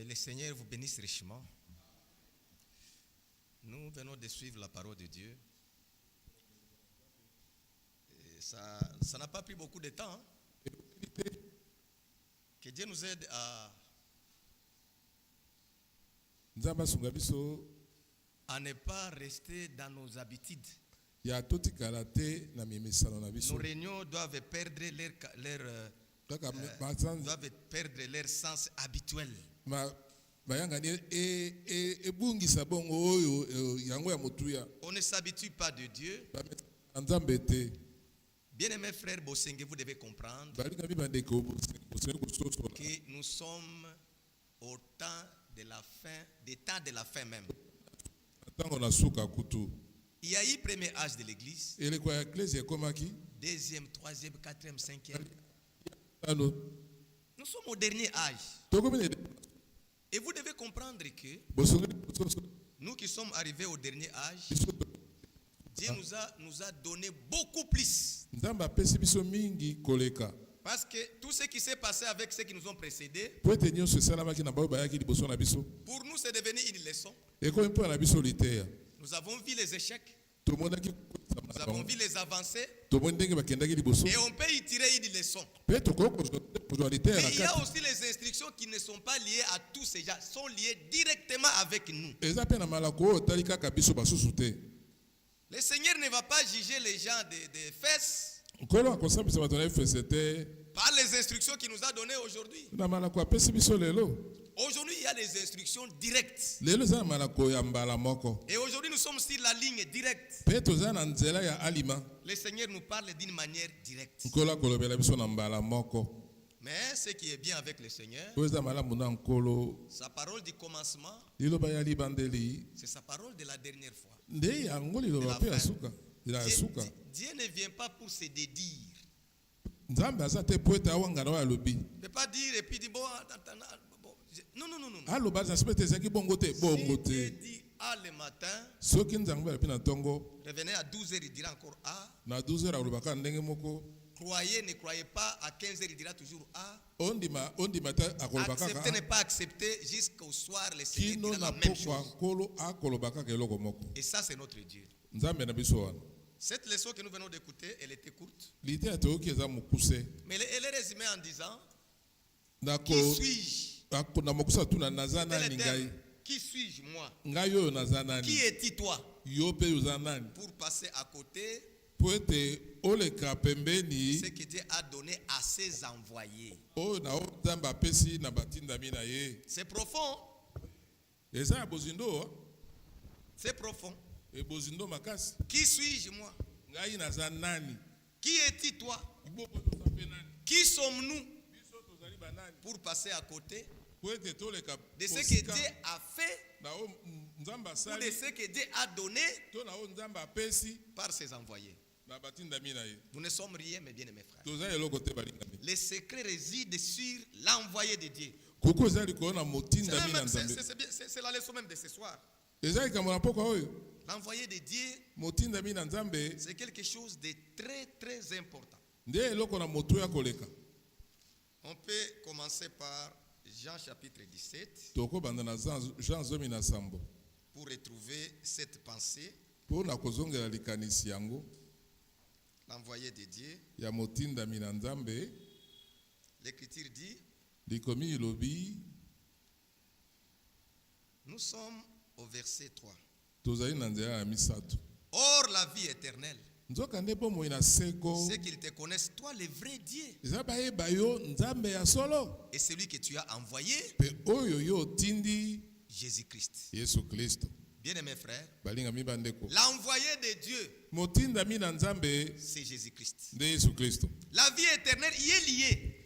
le Seigneur vous bénisse richement. Nous venons de suivre la parole de Dieu. Et ça n'a pas pris beaucoup de temps. Hein? Que Dieu nous aide à ne pas rester dans nos habitudes. Nos réunions doivent perdre leur sens habituel. On ne s'habitue pas de Dieu. Bien-aimés frères Bosenge, vous devez comprendre que nous sommes au temps de la fin, des temps de la fin même. Il y a eu le premier âge de l'église, deuxième, troisième, quatrième, cinquième. Nous sommes au dernier âge. Et vous devez comprendre que nous qui sommes arrivés au dernier âge, Dieu nous a donné beaucoup plus. Parce que tout ce qui s'est passé avec ceux qui nous ont précédés, pour nous c'est devenu une leçon. Nous avons vu les échecs, nous avons vu les avancées, et on peut y tirer une leçon. Mais il y a aussi les instructions qui ne sont pas liées à tous ces gens, sont liées directement avec nous. Le Seigneur ne va pas juger les gens des fesses par les instructions qu'il nous a données aujourd'hui. Aujourd'hui, il y a des instructions directes. Et aujourd'hui, nous sommes sur la ligne directe. Le Seigneur nous parle d'une manière directe. Mais ce qui est bien avec le Seigneur, sa parole du commencement, c'est sa parole de la dernière fois. De la fin. Dieu ne vient pas pour se dédire. Il ne peut pas dire et puis dire bon. Non. Si Dieu dit A le matin, revenez à 12h, il dira encore A. Croyez, ne croyez pas, à 15h, il dira toujours A. Acceptez, ne pas accepter, jusqu'au soir, le Seigneur dira la même chose. Et ça, c'est notre Dieu. Cette leçon que nous venons d'écouter, elle était courte. Mais elle est résumée en disant, qui suis-je? Qui suis-je moi? Qui es-tu toi? Pour passer à côté ce que Dieu a donné à ses envoyés. C'est profond. C'est profond. Qui suis-je moi? Qui es-tu toi? Qui sommes-nous pour passer à côté de ce que Dieu a fait ou de ce que Dieu a donné par ses envoyés? Nous ne sommes rien, mes bien-aimés frères. Le secret réside sur l'envoyé de Dieu. C'est la leçon même de ce soir. L'envoyé de Dieu, c'est quelque chose de très très important. On peut commencer par Jean chapitre 17 pour retrouver cette pensée. L'envoyé de Dieu. L'Écriture dit, nous sommes au verset 3. Or la vie éternelle, c'est qu'ils te connaissent, toi le vrai Dieu, et celui que tu as envoyé, Jésus-Christ. Bien-aimés frères, l'envoyé de Dieu, c'est Jésus-Christ. La vie éternelle y est liée.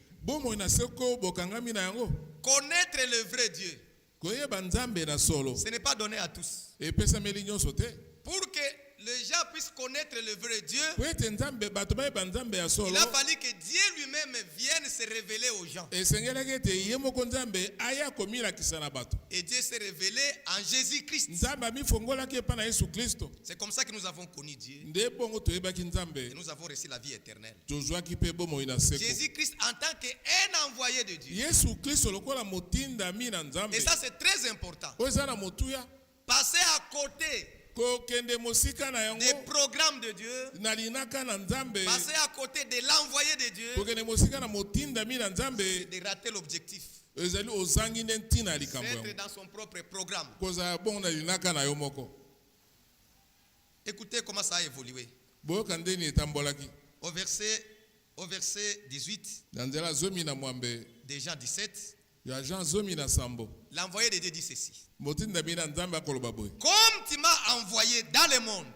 Connaître le vrai Dieu, ce n'est pas donné à tous. Pour que les gens puissent connaître le vrai Dieu, il a fallu que Dieu lui-même vienne se révéler aux gens. Et Dieu s'est révélé en Jésus-Christ. C'est comme ça que nous avons connu Dieu. Et nous avons reçu la vie éternelle. Jésus-Christ en tant qu'un envoyé de Dieu. Et ça c'est très important. Passer à côté des programmes de Dieu, passer à côté de l'envoyé de Dieu, c'est de rater l'objectif. C'est être dans son propre programme. Écoutez comment ça a évolué. Au verset 18 de Jean 17, l'envoyé de Dieu dit ceci. Comme tu m'as envoyé dans le monde,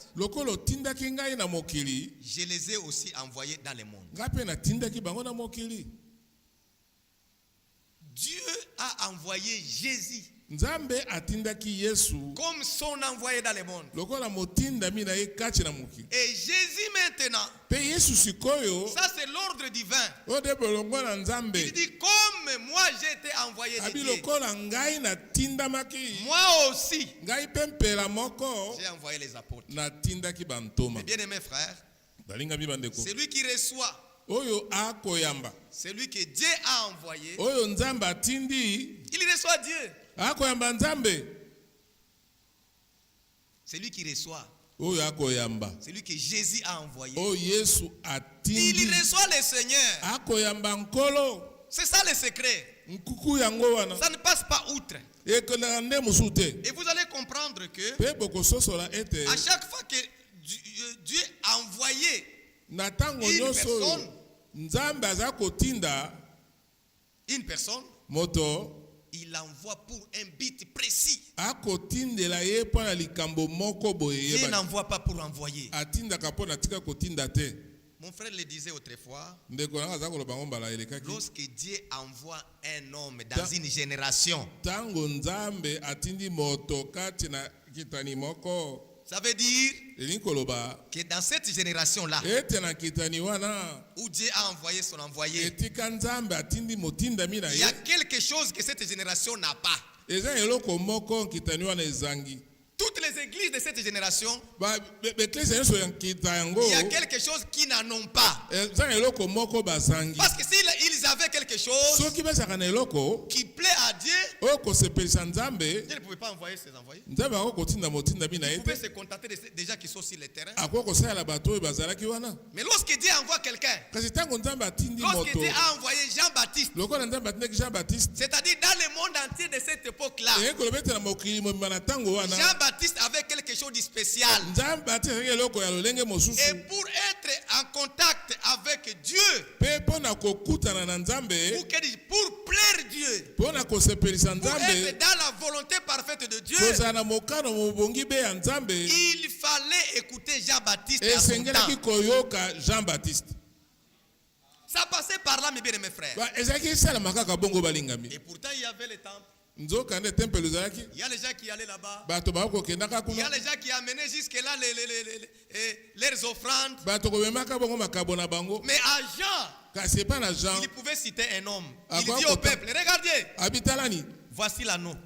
je les ai aussi envoyés dans le monde. Dieu a envoyé Jésus comme son envoyé dans le monde. Et Jésus maintenant, ça c'est l'ordre divin. Il dit comme moi j'ai été envoyé de Dieu, moi aussi j'ai envoyé les apôtres. Mes bien-aimés frères, celui qui reçoit, celui que Dieu a envoyé, il reçoit Dieu. Celui qui reçoit, celui que Jésus a envoyé, il reçoit le Seigneur. C'est ça le secret. Ça ne passe pas outre. Et vous allez comprendre que à chaque fois que Dieu a envoyé une personne, il envoie pour un but précis. Dieu n'envoie pas pour envoyer. Mon frère le disait autrefois, lorsque Dieu envoie un homme dans une génération, ça veut dire que dans cette génération-là, où Dieu a envoyé son envoyé, il y a quelque chose que cette génération n'a pas. Toutes les églises de cette génération, il y a quelque chose qu'ils n'en ont pas. Parce que s'ils avaient quelque chose qui plaît à Dieu, Dieu ne pouvait pas envoyer ses envoyés. Il pouvait se contenter des gens qui sont sur le terrain. Mais lorsque Dieu envoie quelqu'un, lorsque Dieu a envoyé Jean-Baptiste, c'est-à-dire dans le monde entier de cette époque-là, Jean-Baptiste avait quelque chose de spécial. Et pour être en contact avec Dieu, pour plaire Dieu, pour être dans la volonté parfaite de Dieu, il fallait écouter Jean-Baptiste à son temps. Ça passait par là, mes bien-aimés frères. Et pourtant, il y avait le temple. Il y a les gens qui allaient là-bas. Il y a les gens qui amenaient jusque-là leurs offrandes. Mais à Jean, il pouvait citer un homme. Il dit au peuple, regardez, voici l'agneau.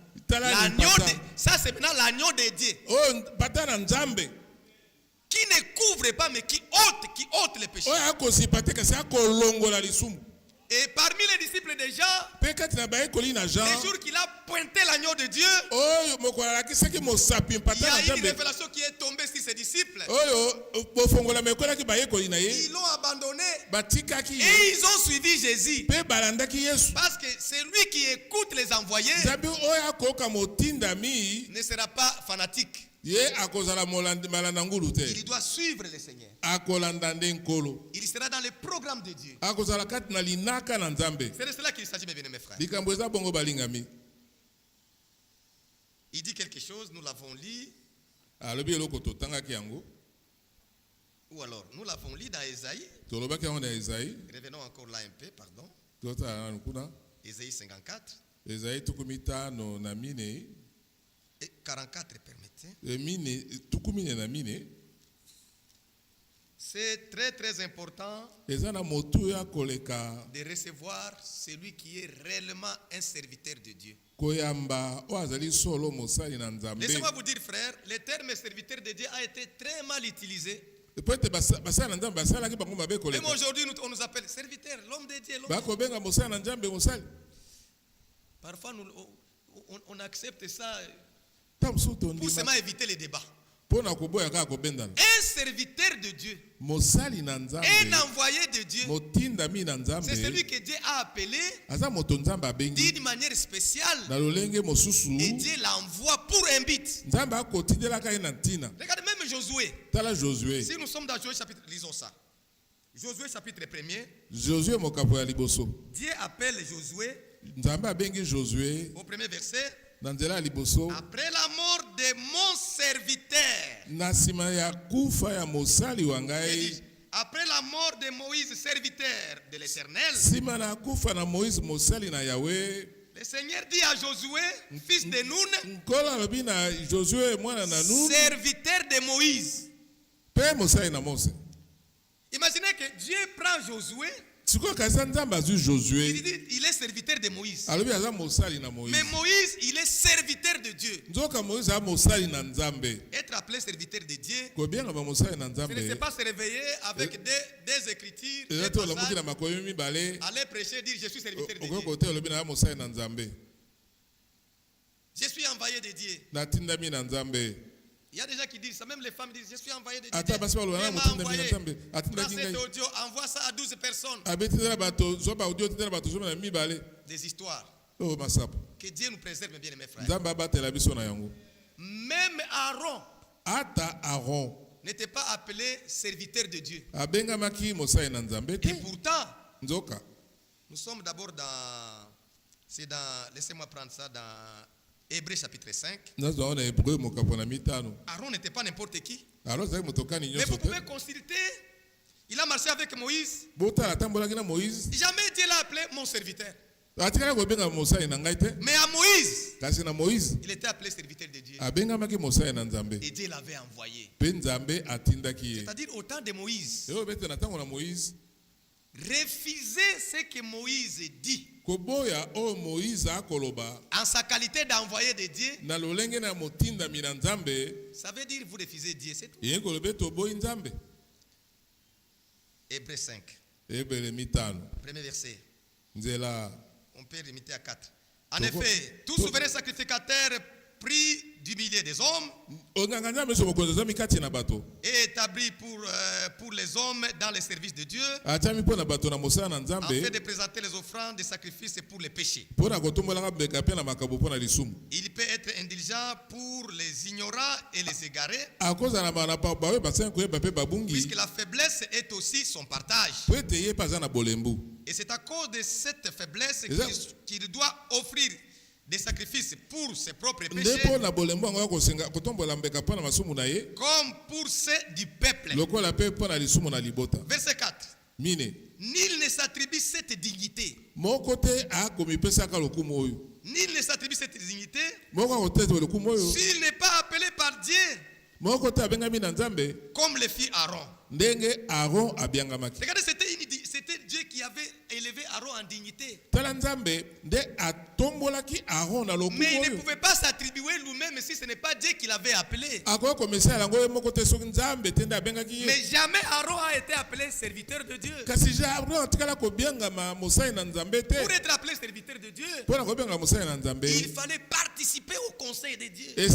Ça c'est maintenant l'agneau de Dieu. Qui ne couvre pas mais qui ôte les péchés. Et parmi les disciples de Jean, le jour qu'il a pointé l'agneau de Dieu, il y a une révélation qui est tombée sur ses disciples. Ils l'ont abandonné et ils ont suivi Jésus. Parce que celui qui écoute les envoyés ne sera pas fanatique. Il doit suivre le Seigneur. Il sera dans le programme de Dieu. C'est de cela qu'il s'agit, mes bien-aimés frères. Il dit quelque chose, nous l'avons lu. Ou alors, nous l'avons lu dans Ésaïe. Revenons encore là un peu, pardon. Ésaïe 54. Et 44, permettez. C'est très très important de recevoir celui qui est réellement un serviteur de Dieu. Laissez-moi vous dire, frère, le terme serviteur de Dieu a été très mal utilisé. Même aujourd'hui, on nous appelle serviteur, l'homme de Dieu. Parfois, on accepte ça pour seulement éviter les débats. Un serviteur de Dieu, un envoyé de Dieu, c'est celui que Dieu a appelé d'une manière spéciale et Dieu l'envoie pour un but. Regardez même Josué. Si nous sommes dans Josué chapitre, lisons ça. Josué chapitre 1er. Dieu appelle Josué au premier verset. Après la mort de mon serviteur, après la mort de Moïse, serviteur de l'Éternel, le Seigneur dit à Josué, fils de Nun, serviteur de Moïse. Imaginez que Dieu prend Josué. Il est serviteur de Moïse. Mais Moïse, il est serviteur de Dieu. Être appelé serviteur de Dieu, ce n'est pas se réveiller avec des écritures, des passages, aller prêcher, dire je suis serviteur de Dieu. Je suis envoyé de Dieu. Il y a des gens qui disent ça, même les femmes disent, je suis envoyé de Dieu. Dieu m'a envoyé. Prends cet audio, envoie ça à 12 personnes. Des histoires. Que Dieu nous préserve, bien mes frères. Même Aaron n'était pas appelé serviteur de Dieu. Et pourtant, nous sommes d'abord laissez-moi prendre ça dans Hébreux chapitre 5. Aaron n'était pas n'importe qui. Mais vous pouvez consulter. Il a marché avec Moïse. Jamais Dieu l'a appelé mon serviteur. Mais à Moïse, il était appelé serviteur de Dieu. Et Dieu l'avait envoyé. C'est-à-dire au temps de Moïse, refuser ce que Moïse dit en sa qualité d'envoyé de Dieu, ça veut dire vous refusez Dieu, c'est tout. Hébreux 5. Premier verset. On peut limiter à 4. En effet, tout souverain sacrificateur pris du milieu des hommes et établi pour les hommes dans les services de Dieu, afin de présenter les offrandes de sacrifices pour les péchés. Il peut être indulgent pour les ignorants et les égarés, puisque la faiblesse est aussi son partage. Et c'est à cause de cette faiblesse qu'il doit offrir des sacrifices pour ses propres péchés, comme pour ceux du peuple. Verset 4. Nul ne s'attribue cette dignité. Nul ne s'attribue cette dignité s'il n'est pas appelé par Dieu, comme le fit Aaron. Regardez, c'était Dieu qui avait élevé Aaron en dignité. Mais il ne pouvait pas s'attribuer lui-même si ce n'est pas Dieu qui l'avait appelé. Mais jamais Aaron a été appelé serviteur de Dieu. Pour être appelé serviteur de Dieu, il fallait participer au conseil de Dieu. Il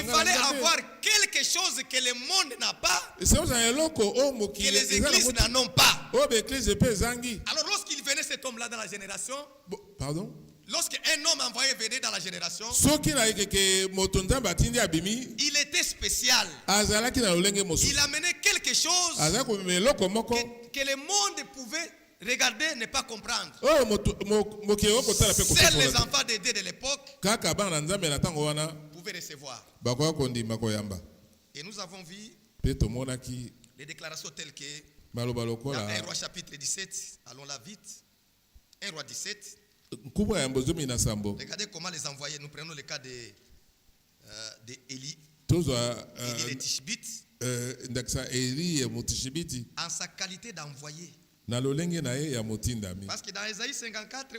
fallait avoir quelque chose que le monde n'a pas, que les églises n'en ont pas. Alors lorsqu'il venait cet homme-là dans la génération, lorsqu'un homme envoyé venait dans la génération, il était spécial. Il amenait quelque chose que le monde pouvait regarder, ne pas comprendre. Seuls les enfants de Dieu de l'époque pouvaient recevoir. Et nous avons vu les déclarations telles que dans 1 Roi chapitre 17, allons là vite. 1 Roi 17. Regardez comment les envoyer. Nous prenons le cas de Élie. Élie le Tishbite. en sa qualité d'envoyé. Parce que dans Ésaïe 54,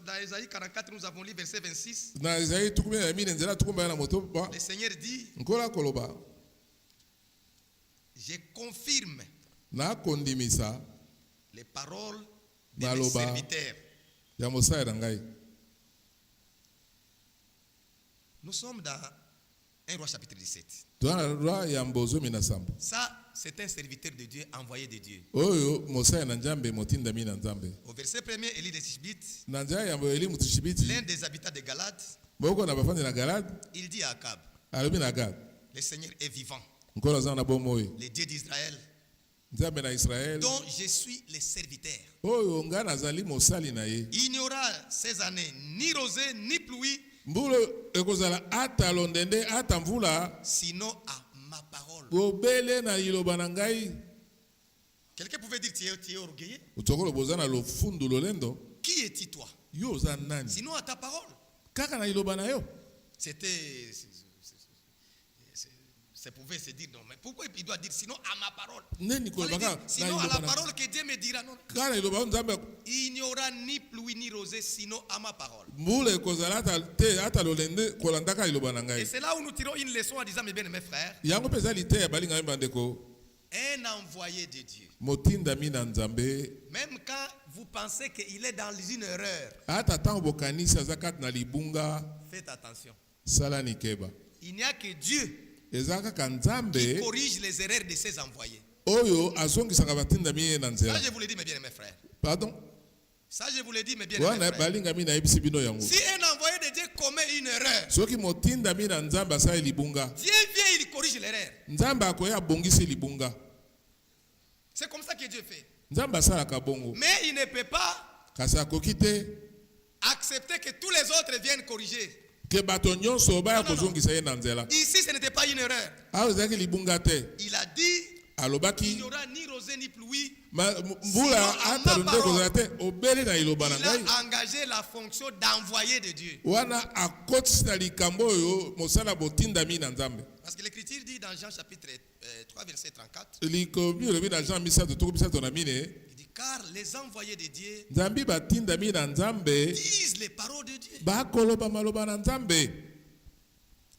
dans Ésaïe 44, nous avons lu verset 26. Le Seigneur dit, je confirme les paroles de mes serviteurs. Nous sommes dans 1 Roi chapitre 17. Ça, c'est un serviteur de Dieu, envoyé de Dieu. Au verset 1er, Élie de Tishbite, l'un des habitants de Galade, il dit à Akab, le Seigneur est vivant, le Dieu d'Israël, dont je suis le serviteur. Il n'y aura ces années ni rosée ni pluie, sinon à ma parole. Quelqu'un pouvait dire tu es orgueilleux. Qui es-tu toi? Sinon à ta parole. Ça pouvait se dire non, mais pourquoi il doit dire sinon à ma parole? Sinon à la parole que Dieu me dira non. Il n'y aura ni pluie ni rosée sinon à ma parole. Et c'est là où nous tirons une leçon en disant mes bien-aimés frères, un envoyé de Dieu, même quand vous pensez qu'il est dans une erreur, faites attention. Il n'y a que Dieu qui corrige les erreurs de ses envoyés. Ça, je vous le dis, mes bien-aimés frères. Pardon? Ça, je vous le dis, mes bien-aimés frères. Si un envoyé de Dieu commet une erreur, Dieu vient, il corrige l'erreur. C'est comme ça que Dieu fait. Mais il ne peut pas accepter que tous les autres viennent corriger. Non. Ici, ce n'était pas une erreur. Il a dit il n'y aura ni rosée ni pluie. Il a engagé la fonction d'envoyé de Dieu. Parce que l'Écriture dit dans Jean chapitre 3 verset 34, il dit car les envoyés de Dieu disent les paroles de Dieu.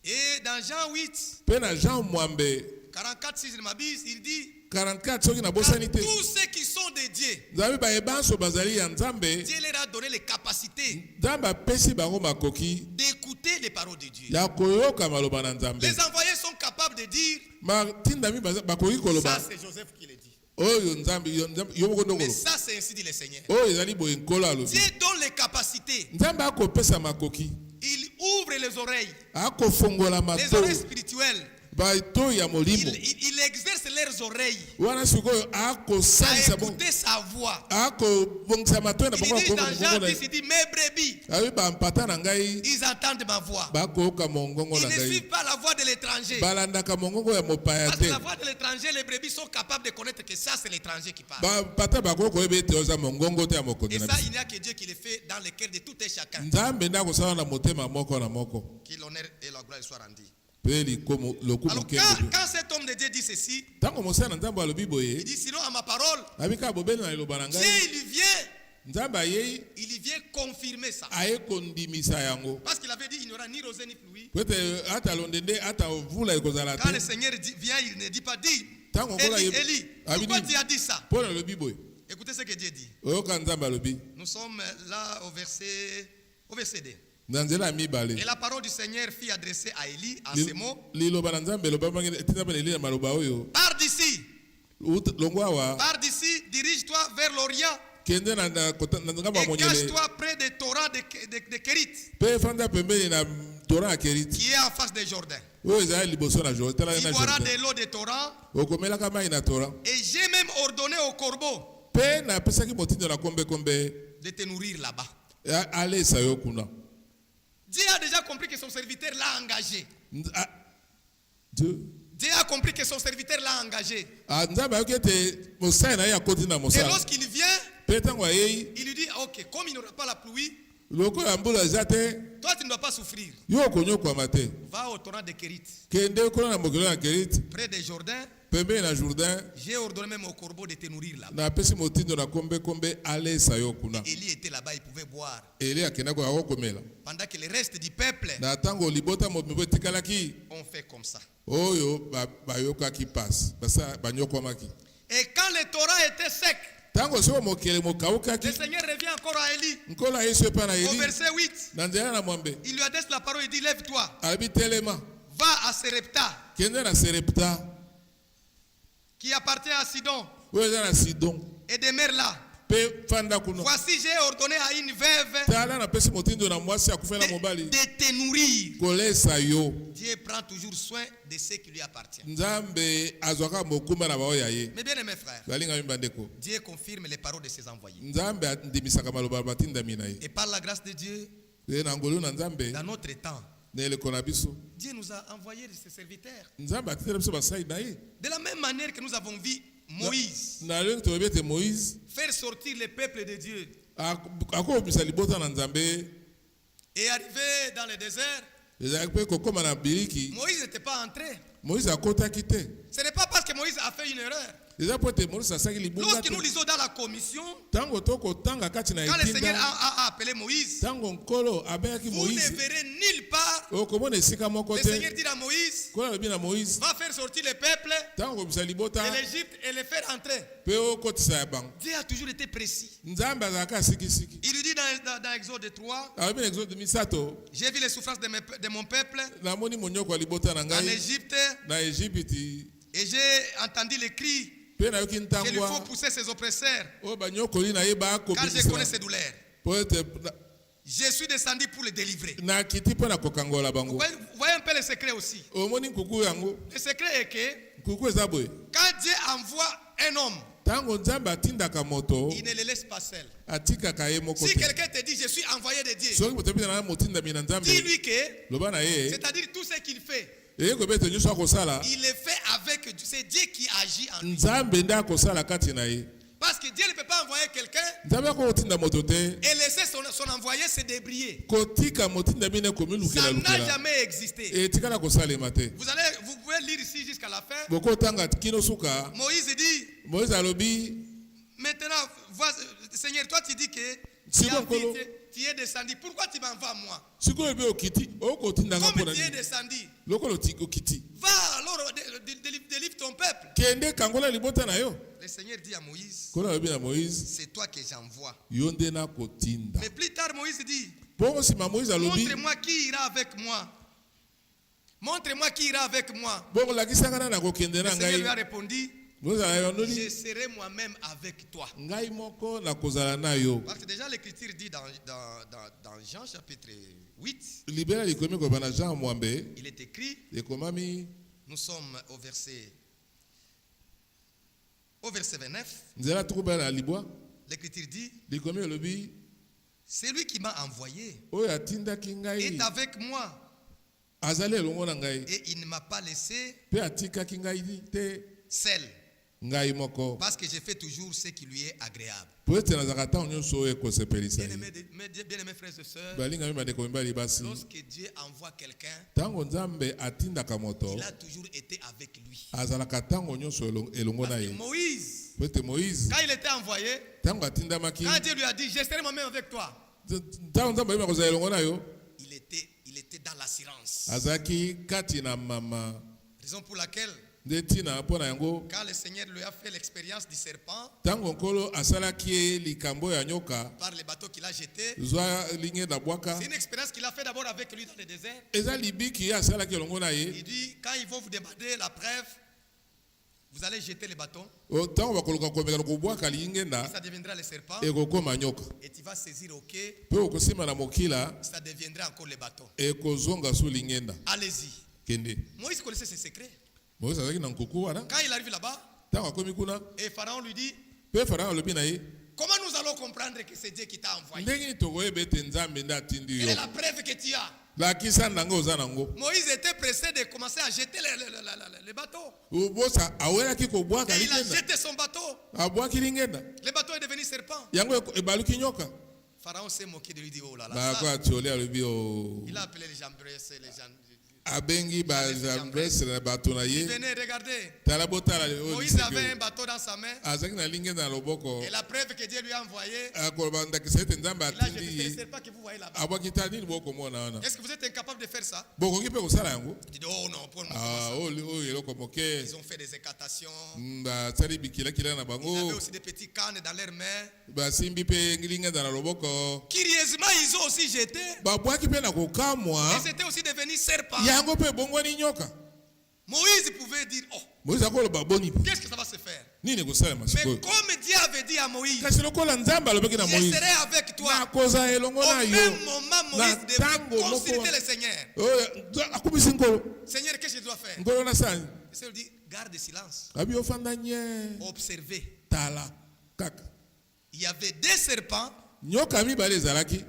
Et dans Jean 8 44, si je ne m'abuse, il dit car tous ceux qui sont de Dieu, Dieu leur a donné les capacités d'écouter les paroles de Dieu. Les envoyés sont capables de dire ça c'est Joseph qui le dit. Mais ça c'est ainsi dit le Seigneur. Dieu donne les capacités. Il ouvre les oreilles spirituelles. Il exerce leurs oreilles à écouter sa voix. Il dit dans Jean 10, il dit mes brebis, ils entendent ma voix. Ils ne suivent pas la voix de l'étranger. Parce que la voix de l'étranger, les brebis sont capables de connaître que ça c'est l'étranger qui parle. Et ça, il n'y a que Dieu qui le fait dans le cœur de tout et chacun. Que l'honneur et la gloire soient rendus. Alors quand cet homme de Dieu dit ceci, il dit sinon à ma parole, Dieu il vient confirmer ça. Parce qu'il avait dit il n'y aura ni rosée ni pluie. Quand le Seigneur vient, il ne dit pas dis Élie, pourquoi tu as dit ça? Écoutez ce que Dieu dit. Nous sommes là au verset 2. Et la parole du Seigneur fut adressée à Élie en ces mots. Pars d'ici, dirige-toi vers l'Orient et cache-toi près des torrents de Kérit qui est en face des Jourdains. Tu boiras de l'eau des torrents. Et j'ai même ordonné aux corbeaux de te nourrir là-bas. Dieu a déjà compris que son serviteur l'a engagé. Dieu a compris que son serviteur l'a engagé. Et lorsqu'il vient, il lui dit ok, comme il n'aura pas la pluie, toi tu ne dois pas souffrir. Va au torrent de Kérit, près des Jourdains, j'ai ordonné même au corbeau de te nourrir là. Élie était là-bas, il pouvait boire. Pendant que le reste du peuple ont fait comme ça. Et quand le Torah était sec, le Seigneur revient encore à Élie. Au verset 8, il lui adresse la parole, il dit lève-toi, va à Serepta, qui appartient à Sidon, et demeure là. Voici, j'ai ordonné à une veuve de te nourrir. Dieu prend toujours soin de ce qui lui appartient. Mais bien mes frères, Dieu confirme les paroles de ses envoyés. Et par la grâce de Dieu, dans notre temps, Dieu nous a envoyé ses serviteurs. De la même manière que nous avons vu Moïse faire sortir le peuple de Dieu et arriver dans le désert, Moïse n'était pas entré. Ce n'est pas parce que Moïse a fait une erreur. Lorsque nous lisons dans la commission, quand le Seigneur a appelé Moïse, vous ne verrez nulle part le Seigneur dit à Moïse, va faire sortir le peuple de l'Égypte et le faire entrer. Dieu a toujours été précis. Il lui dit dans Exode 3, j'ai vu les souffrances de mon peuple en Égypte et j'ai entendu les cris. Il lui faut pousser ses oppresseurs, car je connais ses douleurs. Je suis descendu pour le délivrer. Vous voyez un peu le secret aussi. Le secret est que quand Dieu envoie un homme, il ne le laisse pas seul. Si quelqu'un te dit je suis envoyé de Dieu, dis-lui que, c'est-à-dire tout ce qu'il fait, il le fait avec, c'est Dieu qui agit en lui. Parce que Dieu ne peut pas envoyer quelqu'un et laisser son envoyé se débrouiller. Ça n'a jamais existé. Vous pouvez lire ici jusqu'à la fin. Moïse dit, maintenant, Seigneur, toi tu dis que tu es descendu. Pourquoi tu m'envoies moi? Comme tu es descendu, va alors délivre ton peuple. Le Seigneur dit à Moïse, c'est toi que j'envoie. Mais plus tard, Moïse dit, montre-moi qui ira avec moi. Montre-moi qui ira avec moi. Le Seigneur lui a répondu, je serai moi-même avec toi. Parce que déjà l'écriture dit dans Jean chapitre 8, il est écrit, nous sommes au verset 29, l'écriture dit, c'est lui qui m'a envoyé est avec moi et il ne m'a pas laissé seul. Parce que je fais toujours ce qui lui est agréable. Bien-aimés frères et sœurs, lorsque Dieu envoie quelqu'un, il a toujours été avec lui. Parce que Moïse, quand il était envoyé, quand Dieu lui a dit, je serai moi-même avec toi, il était dans l'assurance. Raison pour laquelle, quand le Seigneur lui a fait l'expérience du serpent par le bateau qu'il a jeté, c'est une expérience qu'il a fait d'abord avec lui dans le désert. Il dit, quand ils vont vous demander la preuve, vous allez jeter le bâton et ça deviendra le serpent et tu vas saisir au quai, ça deviendra encore le bâton. Allez-y. Moïse connaissait ses secrets. Quand il arrive là-bas, et Pharaon lui dit, comment nous allons comprendre que c'est Dieu qui t'a envoyé? Quelle est la preuve que tu as? Moïse était pressé de commencer à jeter le bateau. Et il a jeté son bateau. Le bateau est devenu serpent. Pharaon s'est moqué de lui, dit, oh là là. Il a appelé les gens, Abengi Jambres na bato na ye. Venez regarder. Moïse avait un bateau dans sa main. Et la preuve que Dieu lui a envoyé. Là, je ne sais pas que vous voyez là-bas. Est-ce que vous êtes incapable de faire ça? Dis oh non, pour moi. Ils ont fait des incantations. Ils avaient aussi des petits cannes dans leurs mains. Curieusement, ils ont aussi jeté. Et c'était aussi devenu serpent. Moïse pouvait dire, oh, qu'est-ce que ça va se faire? Mais comme Dieu avait dit à Moïse, je serai avec toi. Au même moment, Moïse devait consulter le Seigneur. Seigneur, qu'est-ce que je dois faire? Le Seigneur dit, garde silence. Observez. Il y avait des serpents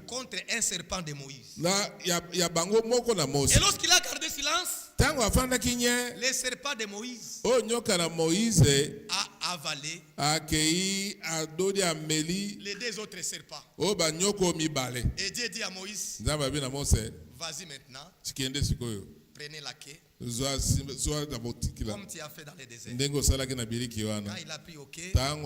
contre un serpent de Moïse. Et lorsqu'il a gardé silence, le serpent de Moïse a avalé les deux autres serpents. Et Dieu dit à Moïse, vas-y maintenant, prenez la quai. Comme tu as fait dans les déserts. Quand il a pris au quai, il avait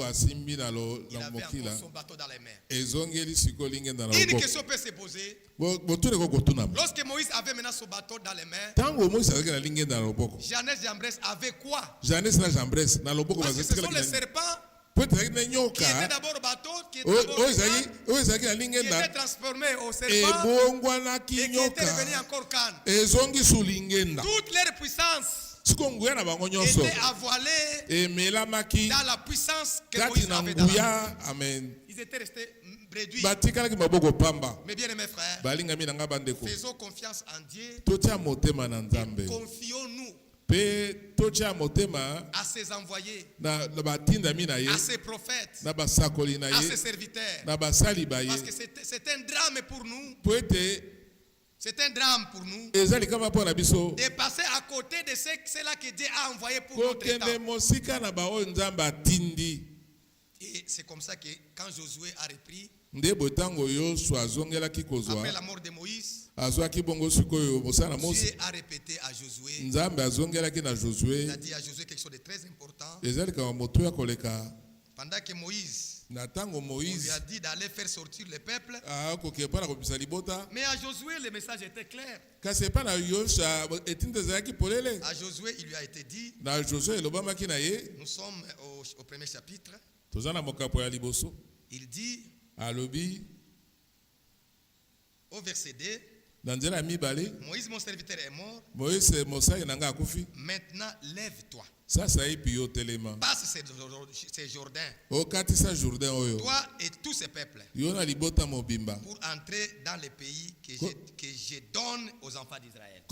encore son bateau dans les mains. Une question peut se poser. Lorsque Moïse avait maintenant son bateau dans les mains, Jannes Jambres avait quoi? Parce que ce sont les serpents qui étaient d'abord au bateau, qui étaient transformés au serpent et qui étaient devenus encore cannes. Toute leur puissance était avalée dans la puissance que Moïse avait dans la main. Ils étaient restés réduits. Mais bien aimés frères, faisons confiance en Dieu et confions-nous à ses envoyés, à ses prophètes, à ses serviteurs. Parce que c'est un drame pour nous. C'est un drame pour nous de passer à côté de ceux-là que Dieu a envoyé pour notre temps. Et c'est comme ça que quand Josué a repris, après la mort de Moïse, Dieu a répété à Josué, il a dit à Josué quelque chose de très important. Pendant que Moïse, on lui a dit d'aller faire sortir le peuple, mais à Josué le message était clair. À Josué il lui a été dit, nous sommes au premier chapitre, il dit au verset 2, Moïse mon serviteur est mort, maintenant lève-toi, passe ces Jourdains, toi et tous ces peuples, pour entrer dans le pays que je donne aux enfants d'Israël.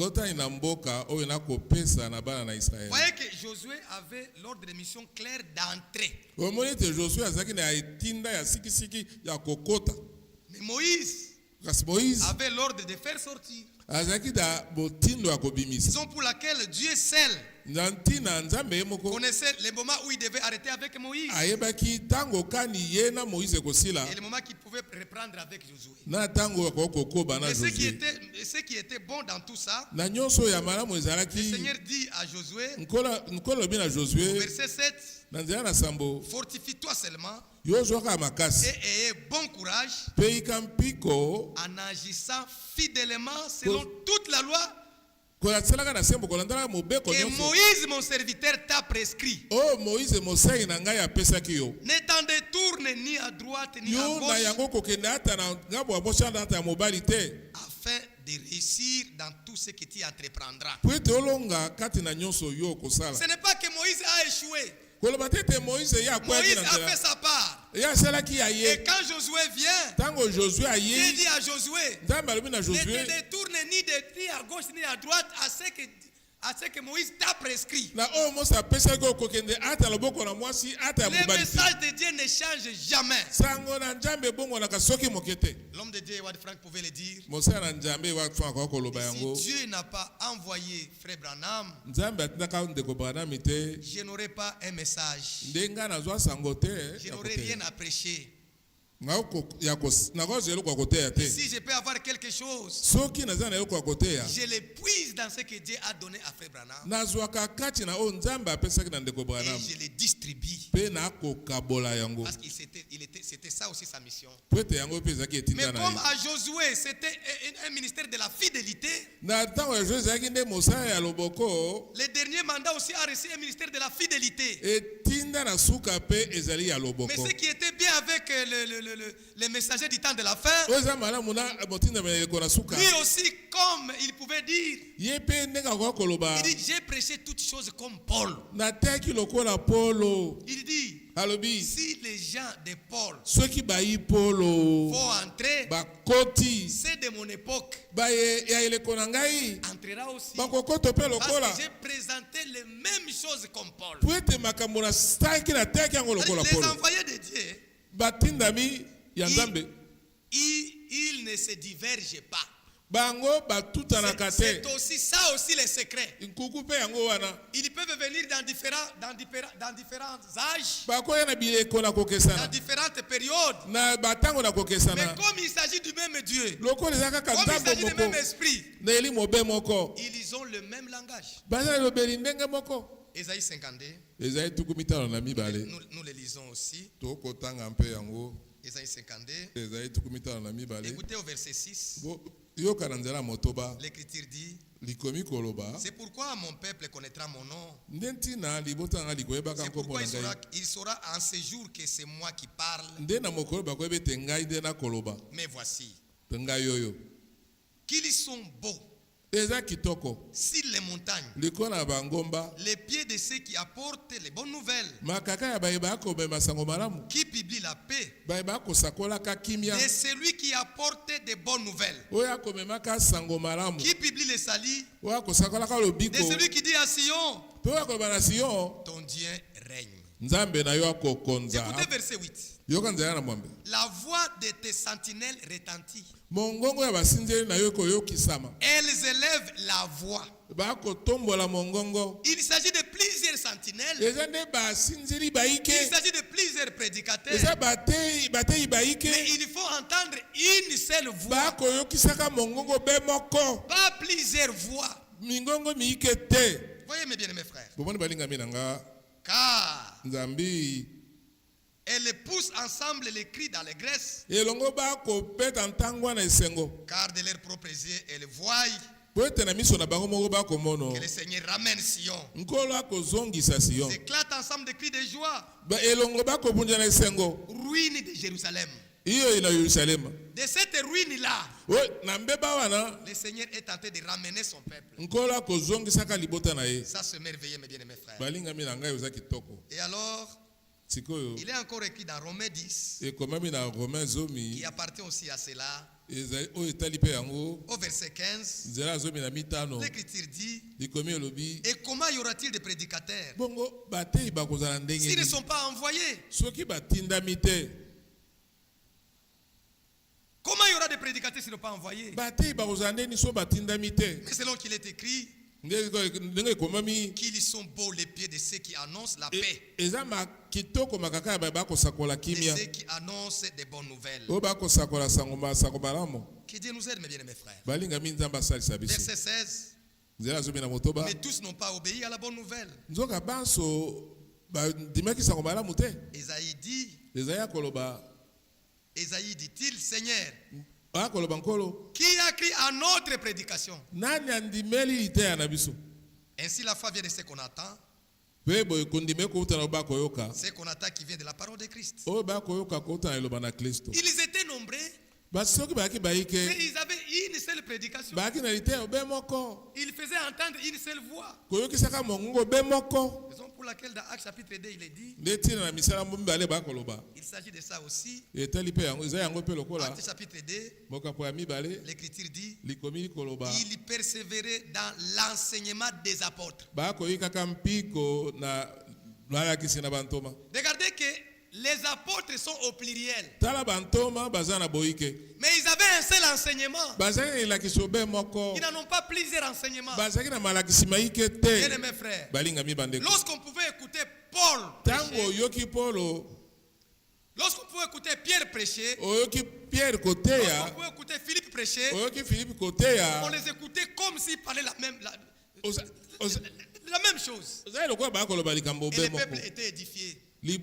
Voyez que Josué avait l'ordre de mission claire d'entrer. Mais Moïse avait l'ordre de faire sortir. Raison pour laquelle Dieu seul connaissait le moment où il devait arrêter avec Moïse et le moment qu'il pouvait reprendre avec Josué. Et ce qui était bon dans tout ça, le Seigneur dit à Josué au verset 7, fortifie-toi seulement et ayez bon courage en agissant fidèlement selon toute la loi que Moïse mon serviteur t'a prescrit. Ne t'en détourne ni à droite ni à gauche, afin de réussir dans tout ce que tu entreprendras. Ce n'est pas que Moïse a échoué. Moïse a fait sa part. Et quand Josué vient, il dit à Josué, ne te détourne ni à gauche ni à droite à ce que Moïse t'a prescrit. Le message de Dieu ne change jamais. L'homme de Dieu, Edouard Frank, pouvait le dire. Si Dieu n'a pas envoyé Frère Branham, je n'aurais pas un message. Je n'aurais rien à prêcher. Et si je peux avoir quelque chose, je l'épuise dans ce que Dieu a donné à Frère Branham. Et je les distribue. Parce que c'était ça aussi sa mission. Mais comme à Josué, c'était un ministère de la fidélité. Le dernier mandat aussi a reçu un ministère de la fidélité. Mais ce qui était bien avec les messagers du temps de la fin, lui aussi, comme il pouvait dire, il dit, j'ai prêché toutes choses comme Paul. Il dit, si les gens de Paul vont entrer, c'est de mon époque, entrera aussi. Parce que j'ai présenté les mêmes choses comme Paul. Les envoyés de Dieu, ils ne se divergent pas. C'est aussi ça aussi les secrets. Ils peuvent venir dans différents âges, dans différentes périodes. Mais comme il s'agit du même Dieu, comme il s'agit du même esprit, ils ont le même langage. Ésaïe 52. Nous le lisons aussi. Ésaïe 52. Écoutez au verset 6. L'Écriture dit, c'est pourquoi mon peuple connaîtra mon nom. C'est pourquoi il saura en ce jour que c'est moi qui parle. Mais voici qu'ils sont beaux sur les montagnes, les pieds de ceux qui apportent les bonnes nouvelles, qui publient la paix, de celui qui apporte des bonnes nouvelles, qui publie les salis, de celui qui dit à Sion, ton Dieu règne. Écoutez verset 8. La voix de tes sentinelles retentit. Elles élèvent la voix. Il s'agit de plusieurs sentinelles. Il s'agit de plusieurs prédicateurs. Mais il faut entendre une seule voix. Pas plusieurs voix. Voyez mes bien mes frères. Car elles poussent ensemble les cris d'allégresse. Car de leurs propres yeux, elles voient que le Seigneur ramène Sion. Ils éclatent ensemble des cris de joie. Ruine de Jérusalem. De cette ruine-là, le Seigneur est tenté de ramener son peuple. Ça se merveille, mes bien-aimés frères. Et alors, il est encore écrit dans Romains 10, qui appartient aussi à cela. Au verset 15, l'Écriture dit, et comment y aura-t-il de prédicateurs s'ils ne sont pas envoyés? Comment il y aura des prédicateurs s'ils ne sont pas envoyés? Mais selon qu'il est écrit, qu'ils sont beaux les pieds de ceux qui annoncent la paix, de ceux qui annoncent des bonnes nouvelles. Que Dieu nous aide, mes bien-aimés frères. Verset 16. Mais tous n'ont pas obéi à la bonne nouvelle. Ésaïe dit-il, Seigneur, qui a crié à notre prédication? Ainsi la foi vient de ce qu'on attend. Ce qu'on attend qui vient de la parole de Christ. Ils étaient nombreux, mais ils avaient une seule prédication. Ils faisaient entendre une seule voix. Raison pour laquelle dans Actes chapitre 2 il est dit, il s'agit de ça aussi. Actes chapitre 2, l'Écriture dit, il persévérait dans l'enseignement des apôtres. Regardez que les apôtres sont au pluriel. Mais ils avaient un seul enseignement. Ils n'en ont pas plusieurs enseignements. Bien mes frères, lorsqu'on pouvait écouter Paul prêcher, Lorsqu'on pouvait écouter Pierre prêcher, lorsqu'on pouvait écouter Philippe prêcher, on les écoutait comme s'ils parlaient la même chose. Et le peuple était édifié. Il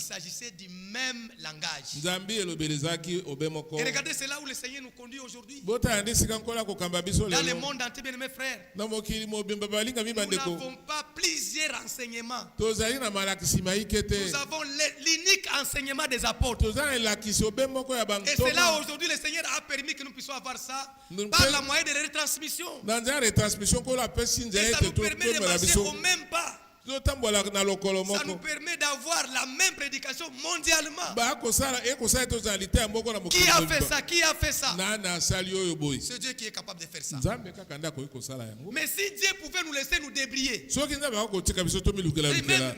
s'agissait du même langage. Et regardez, c'est là où le Seigneur nous conduit aujourd'hui. Dans le monde entier, bien mes frères, nous n'avons pas plusieurs enseignements. Nous avons l'unique enseignement des apôtres. Et c'est là aujourd'hui le Seigneur a permis que nous puissions avoir ça par la moyen de la retransmission. Et ça nous permet de marcher au même pas. Ça nous permet d'avoir la même prédication mondialement. Qui a fait ça? Qui a fait ça? C'est Dieu qui est capable de faire ça. Mais si Dieu pouvait nous laisser nous débrouiller,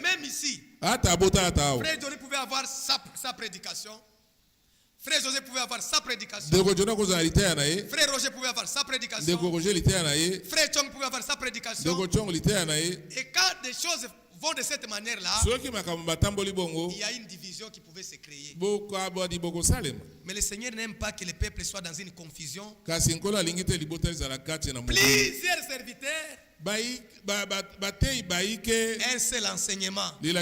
même ici, Frère Johnny pouvait avoir sa prédication. Frère José pouvait avoir sa prédication. Frère Roger pouvait avoir sa prédication. Frère Chong pouvait avoir sa prédication. Et quand des choses vont de cette manière-là, il y a une division qui pouvait se créer. Mais le Seigneur n'aime pas que le peuple soit dans une confusion. Plusieurs serviteurs, un seul enseignement. Et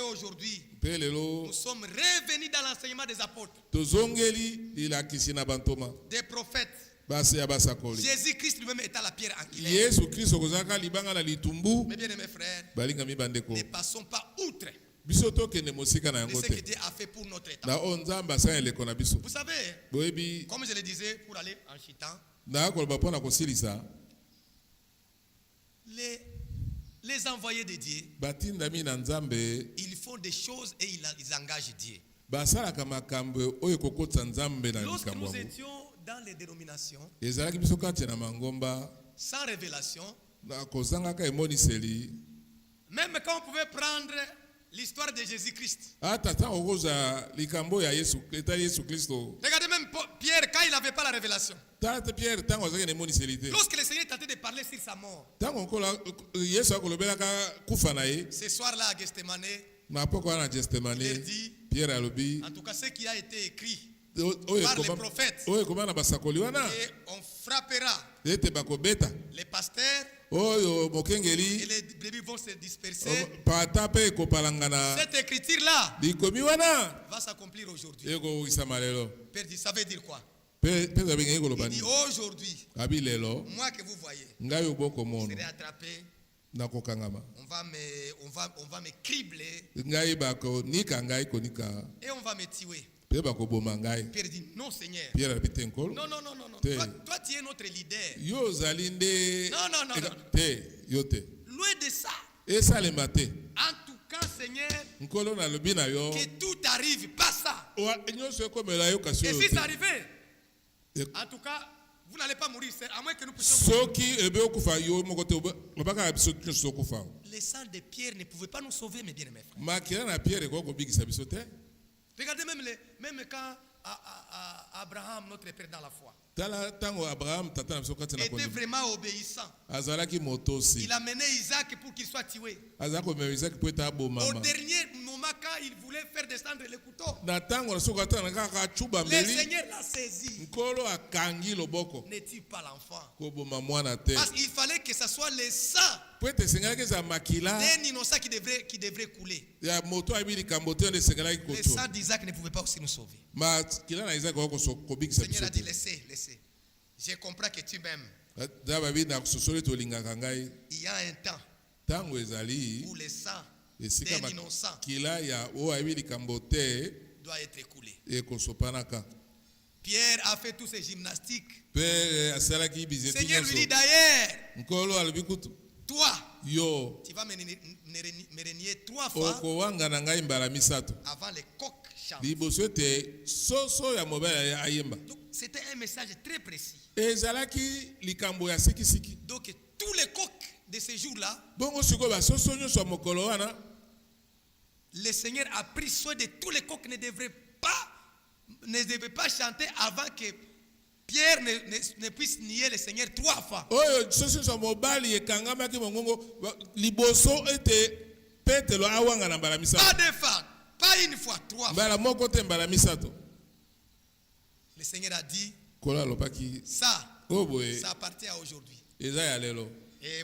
aujourd'hui, nous sommes revenus dans l'enseignement des apôtres, des prophètes. Jésus-Christ lui-même est à la pierre angulaire. Mais bien mes frères, ne passons pas outre de ce que Dieu a fait pour notre état. Vous savez, comme je le disais pour aller en chitant, les envoyés de Dieu, ils font des choses et ils engagent Dieu. Lorsque nous étions dans les dénominations, sans révélation, même quand on pouvait prendre l'histoire de Jésus-Christ. Regardez même Pierre quand il n'avait pas la révélation. Lorsque le Seigneur tentait de parler sur sa mort, ce soir-là à Gethsemane, il dit, en tout cas ce qui a été écrit par les prophètes, et on frappera les pasteurs et les brebis vont se disperser. Cette écriture-là va s'accomplir aujourd'hui. Père dit, ça veut dire quoi? Il dit aujourd'hui, moi que vous voyez, je serai attrapé. On va me cribler et on va me tuer. Pierre dit non Seigneur. Non. Toi tu es notre leader. Non. Loin de ça. En tout cas Seigneur, que tout arrive, pas ça. Et si ça arrivait, en tout cas, vous n'allez pas mourir, à moins que nous puissions mourir. Le sang de Pierre ne pouvait pas nous sauver, mes bien-aimés frères. Regardez même quand Abraham, notre père dans la foi, était vraiment obéissant. Il a mené Isaac pour qu'il soit tué. Au dernier moment, quand il voulait faire descendre le couteau, le Seigneur l'a saisi. Ne tue pas l'enfant. Parce qu'il fallait que ce soit le sang d'un innocent qui devrait couler. Le sang d'Isaac ne pouvait pas aussi nous sauver. Le Seigneur a dit laissez. Je comprends que tu m'aimes. Il y a un temps où le sang d'un innocent doit être écoulé. Pierre a fait tous ces gymnastiques. Seigneur lui dit d'ailleurs, toi, tu vas me renier 3 fois avant les coqs chantent. Donc c'était un message très précis. Donc tous les coqs de ce jour-là, le Seigneur a pris soin de tous les coqs ne devaient pas chanter avant que Pierre ne puisse nier le Seigneur 3 fois. Pas de femmes, pas Pas une fois, 3 fois. Le Seigneur a dit, ça appartient à aujourd'hui. Et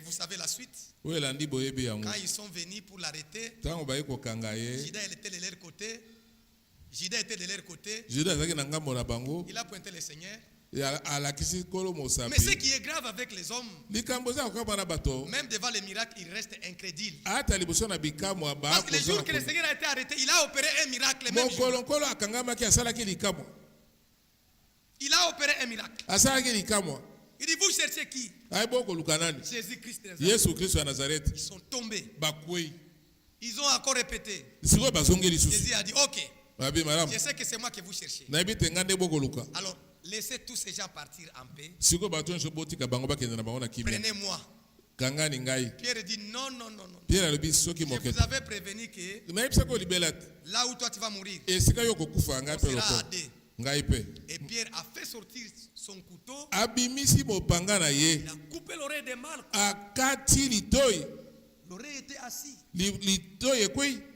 vous savez la suite? Quand ils sont venus pour l'arrêter, Judas était de leur côté. Il a pointé le Seigneur. Mais ce qui est grave avec les hommes, même devant les miracles, ils restent incrédules. Parce que le jour que le Seigneur a été arrêté, il a opéré un miracle. Même il a opéré un miracle. Il dit, vous cherchez qui? Jésus-Christ de Nazareth. Ils sont tombés. Ils ont encore répété. Jésus a dit, ok, je sais que c'est moi que vous cherchez. Alors, laissez tous ces gens partir en paix. Prenez-moi. Pierre dit non. Je vous avais prévenu que là où toi tu vas mourir, on sera à deux. Et Pierre a fait sortir son couteau. Il a coupé l'oreille de Marc. L'oreille était assise.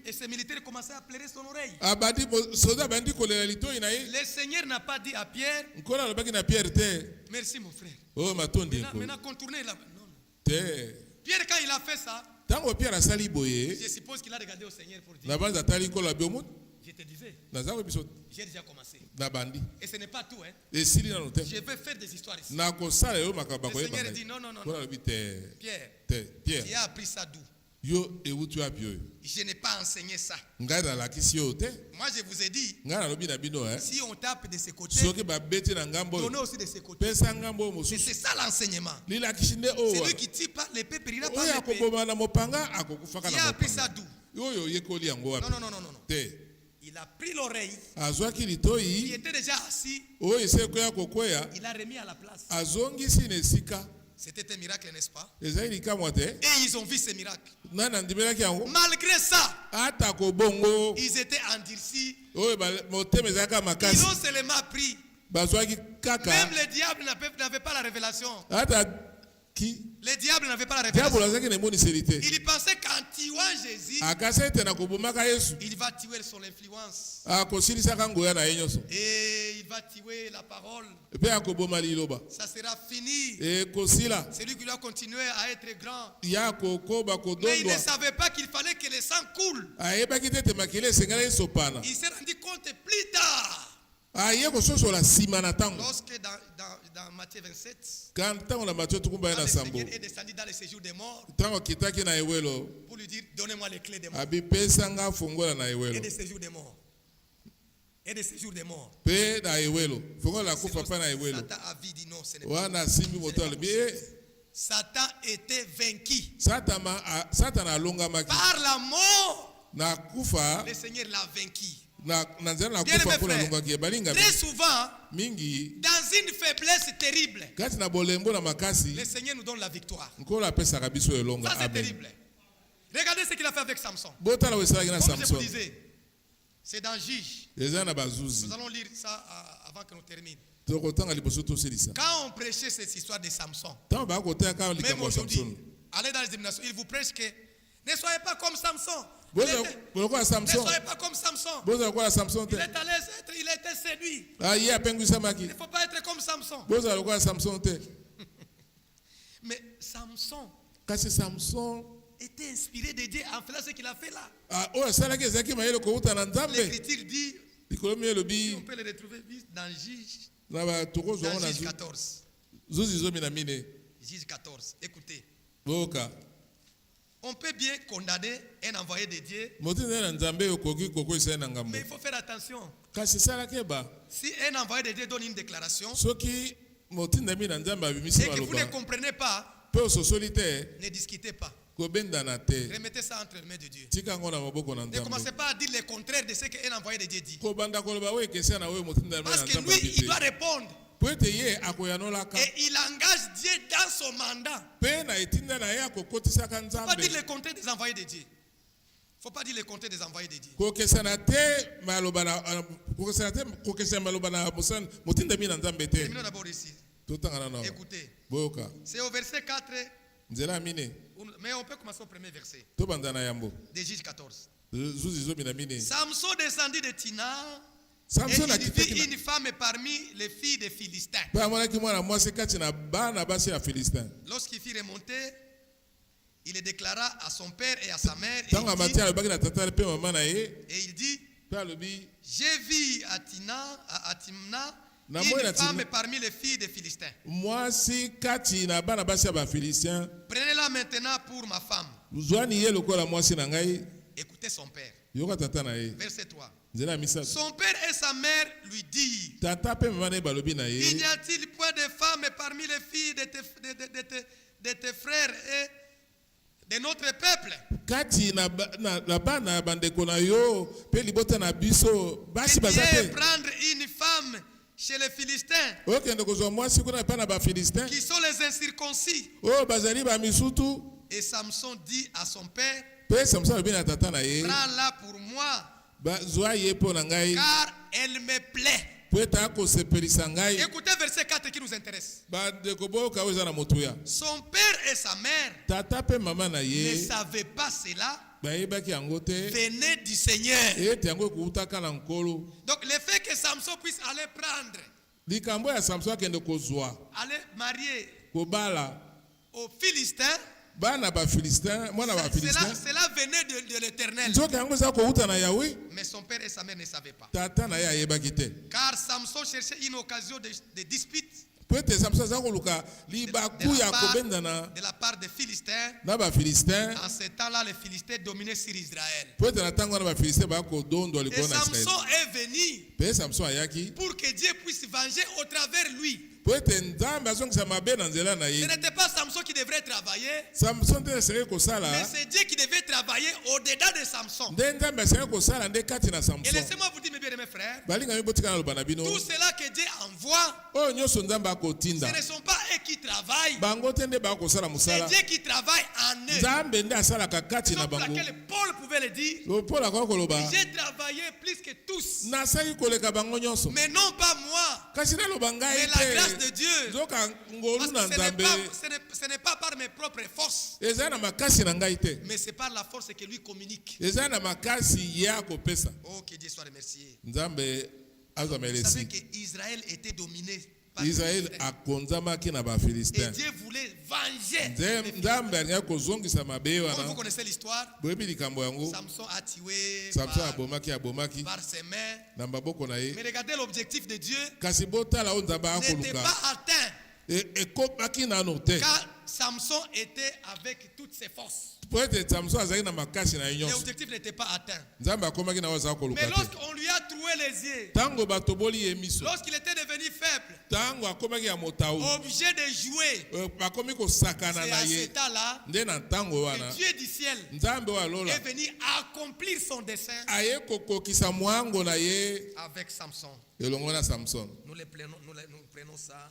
Et ces militaires commençaient à pleurer son oreille. Le Seigneur n'a pas dit à Pierre, merci mon frère. Maintenant contournez là. Pierre, quand il a fait ça, je suppose qu'il a regardé au Seigneur pour dire, je te disais, j'ai déjà commencé. Et ce n'est pas tout. Je vais faire des histoires ici. Le Seigneur dit non. Pierre, tu as appris ça d'où? Je n'ai pas enseigné ça. Moi je vous ai dit, si on tape de ce côté, donnez aussi de ce côté. C'est ça l'enseignement. Celui qui tire pas l'épée périra pas l'épée. Qui a appris ça d'où? Non. Il a pris l'oreille. Il était déjà assis. Il a remis à la place. C'était un miracle, n'est-ce pas? Et ils ont vu ce miracle. Malgré ça, ils étaient endurcis. Ils ont seulement pris. Même le diable n'avait pas la révélation. Le diable n'avait pas la révélation. Il pensait qu'en tuant Jésus, il va tuer son influence. Et il va tuer la parole. Ça sera fini. C'est lui qui doit continuer à être grand. Mais il ne savait pas qu'il fallait que le sang coule. Il s'est rendu compte plus tard. Lorsque dans Matthieu 27, quand le Seigneur est descendu dans le séjour des morts pour lui dire, donnez-moi les clés des morts et des séjours des morts. Satan a dit non, ce n'est pas. Satan était vaincu. Par la mort, le Seigneur l'a vaincu. Très souvent, dans une faiblesse terrible, le Seigneur nous donne la victoire. Ça c'est terrible. Regardez ce qu'il a fait avec Samson. Comme je vous disais, c'est dans Juge. Nous allons lire ça avant que nous terminions. Quand on prêchait cette histoire de Samson, même aujourd'hui, allez dans les dénominations, il vous prêche que ne soyez pas comme Samson. Ne soyez pas comme Samson. Il est allé il était séduit. Il ne faut pas être comme Samson. Mais Samson était inspiré de Dieu en faisant ce qu'il a fait là. L'Écriture dit, on peut le retrouver dans Juge 14. Juge 14. Écoutez. On peut bien condamner un envoyé de Dieu, mais il faut faire attention. Si un envoyé de Dieu donne une déclaration et que vous ne comprenez pas, ne discutez pas. Remettez ça entre les mains de Dieu. Ne commencez pas à dire le contraire de ce qu'un envoyé de Dieu dit. Parce que lui, il doit répondre. Et il engage Dieu dans son mandat. Il ne faut pas dire le contraire des envoyés de Dieu. Il ne faut pas dire le contraire des envoyés de Dieu. Terminons d'abord ici. Écoutez. C'est au verset 4. Mais on peut commencer au premier verset. De Juge 14. Samson descendit de Tina. Et il vit une femme parmi les filles des Philistins. Lorsqu'il fit remonter, il le déclara à son père et à sa mère. Et il dit, j'ai vu à Timna une femme parmi les filles des Philistins. Prenez-la maintenant pour ma femme. Écoutez son père. Verset 3. Son père et sa mère lui disent, il n'y a-t-il point de femmes parmi les filles de tes frères et de notre peuple qui viennent prendre une femme chez les Philistins qui sont les incirconcis? Et Samson dit à son père, prends-la pour moi, car elle me plaît. Écoutez verset 4 qui nous intéresse. Son père et sa mère ne savaient pas cela, venait du Seigneur. Donc le fait que Samson puisse aller prendre, aller marier aux Philistins, cela venait de l'Éternel. Mais son père et sa mère ne savaient pas. Car Samson cherchait une occasion de dispute de la part des Philistins. En ce temps-là, les Philistins dominaient sur Israël. Et Samson est venu pour que Dieu puisse venger au travers lui. Ce n'était pas Samson qui devrait travailler, mais c'est Dieu qui devait travailler au-dedans de Samson. Et laissez-moi vous dire, mes bien-aimés frères, tout cela que Dieu envoie, ce ne sont pas eux qui travaillent, c'est Dieu qui travaille en eux. C'est pour laquelle Paul pouvait le dire, j'ai travaillé plus que tous, mais non pas moi, mais la grâce de Dieu. Parce que ce n'est pas par mes propres forces, mais c'est par la force que lui communique. Oh, que Dieu soit remercié. Vous savez qu'Israël était dominé par Israël a Philistins. Et Dieu voulait venger. Comme vous connaissez l'histoire, Samson a tué par ses mains. Mais regardez l'objectif de Dieu n'était pas atteint. Car Samson était avec toutes ses forces. L'objectif n'était pas atteint. Mais lorsqu'on lui a troué les yeux, lorsqu'il était devenu faible, obligé de jouer, c'est à ce temps-là que Dieu du ciel est venu accomplir son dessein avec Samson. Nous prenons ça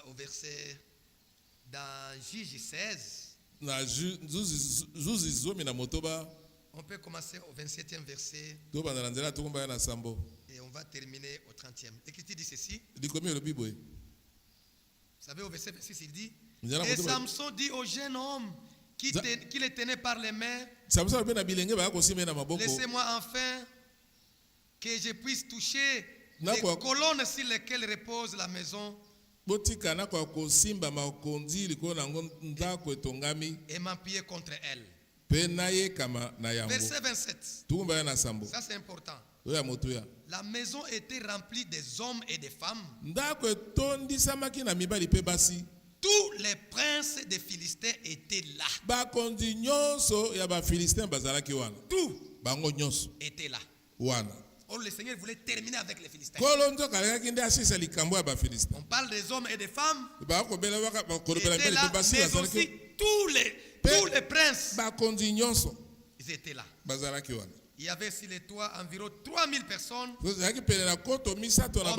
au verset, dans Juge 16. On peut commencer au 27e verset et on va terminer au 30e. L'Écriture dit ceci. Vous savez, au verset 26, il dit, et Samson dit au jeune homme qui le tenait par les mains, laissez-moi enfin que je puisse toucher les colonnes sur lesquelles repose la maison et m'appuyer contre elle. Verset 27. Ça c'est important. La maison était remplie des hommes et des femmes. Tous les princes des Philistins étaient là. Tout était là. Or, le Seigneur voulait terminer avec les Philistins. On parle des hommes et des femmes. Étaient là, mais aussi tous les princes. Ils étaient là. Il y avait sur les toits environ 3000 personnes, hommes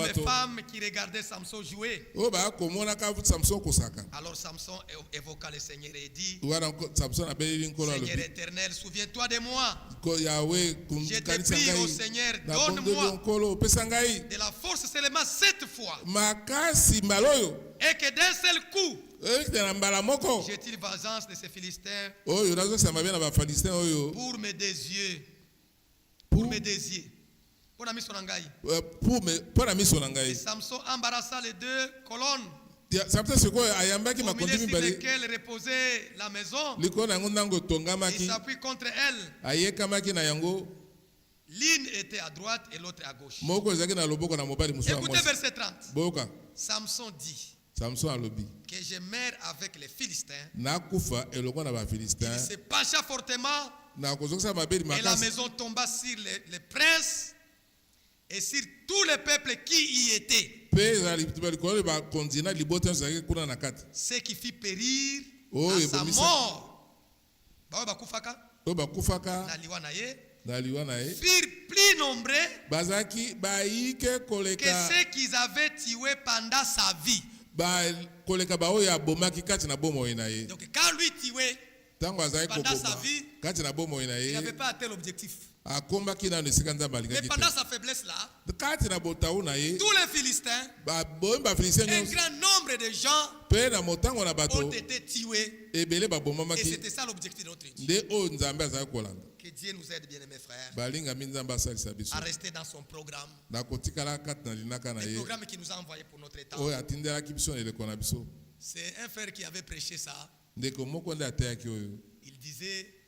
et femmes qui regardaient Samson jouer. Alors Samson évoqua le Seigneur et dit, Seigneur éternel, souviens-toi de moi. Je te prie au Seigneur, donne-moi de la force seulement 7 fois. Et que d'un seul coup, J'ai-il vengeance de ces Philistins pour mes désieux? Pour mes désieux. Pour la mission Nangaï. Et Samson embarrassa les deux colonnes au milieu sur lesquelles reposait la maison. Il s'appuie contre elle. L'une était à droite et l'autre à gauche. Écoutez verset 30. Samson dit que je meurs avec les Philistins. Il se pencha fortement et la maison tomba sur les princes et sur tous les peuples qui y étaient. Ce qui fit périr à sa mort. Firent plus nombreux que ceux qu'ils avaient tués pendant sa vie. Donc quand lui tuait pendant sa vie, il n'avait pas atteint l'objectif. Mais pendant sa faiblesse là, tous les Philistins, un grand nombre de gens ont été tués. Et c'était ça l'objectif de notre Dieu. Que Dieu nous aide, bien-aimés frères, à rester dans son programme. Le programme qu'il nous a envoyé pour notre temps. C'est un frère qui avait prêché ça. Il disait,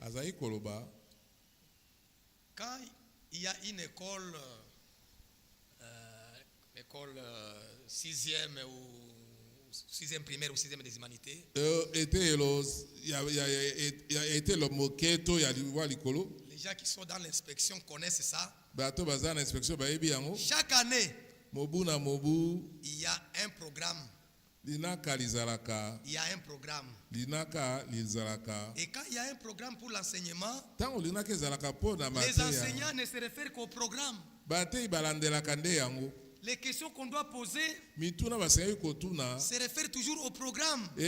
quand il y a une école 6e ou 6e primaire ou 6e des humanités, les gens qui sont dans l'inspection connaissent ça. Chaque année, il y a un programme. Il y a un programme. Et quand il y a un programme pour l'enseignement, les enseignants ne se réfèrent qu'au programme. Les questions qu'on doit poser se réfèrent toujours au programme. On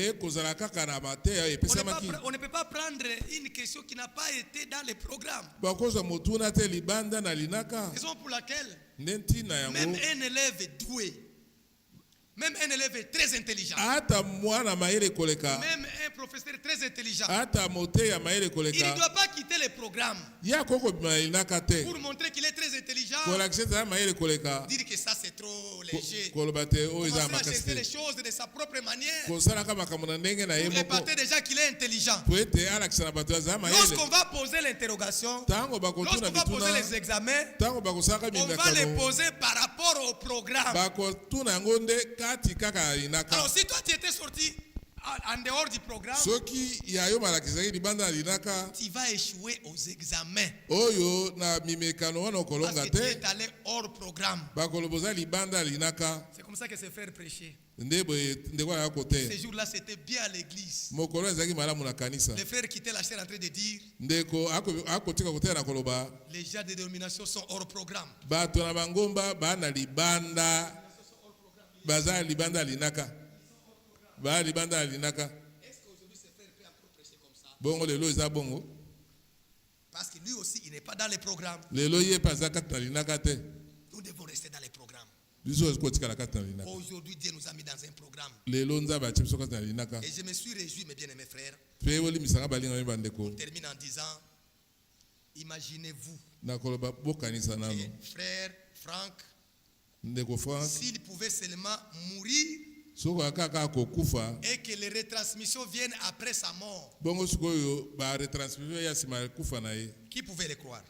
ne peut pas prendre une question qui n'a pas été dans le programme. Raison pour laquelle même un élève doué, même un élève très intelligent, même un professeur très intelligent, il ne doit pas quitter le programme pour montrer qu'il est très intelligent, dire que ça c'est trop léger, commencer à chercher les choses de sa propre manière pour épater déjà qu'il est intelligent. Lorsqu'on va poser l'interrogation, lorsqu'on va poser les examens, on va les poser par rapport au programme. Alors si toi tu étais sorti en dehors du programme, tu vas échouer aux examens parce que tu es allé hors programme. C'est comme ça que c'est faire prêcher. Ces jours-là, c'était bien à l'église. Les frères qui étaient la chair en train de dire, les gens de dénomination sont hors programme. Est-ce qu'aujourd'hui ces frères peuvent encore prêcher comme ça? Parce que lui aussi, il n'est pas dans les programmes. Nous devons rester dans les programmes. Aujourd'hui, Dieu nous a mis dans un programme. Et je me suis réjoui, mes bien-aimés frères. On termine en disant, imaginez-vous, frère Franck, s'il pouvait seulement mourir et que les retransmissions viennent après sa mort, qui pouvait le croire?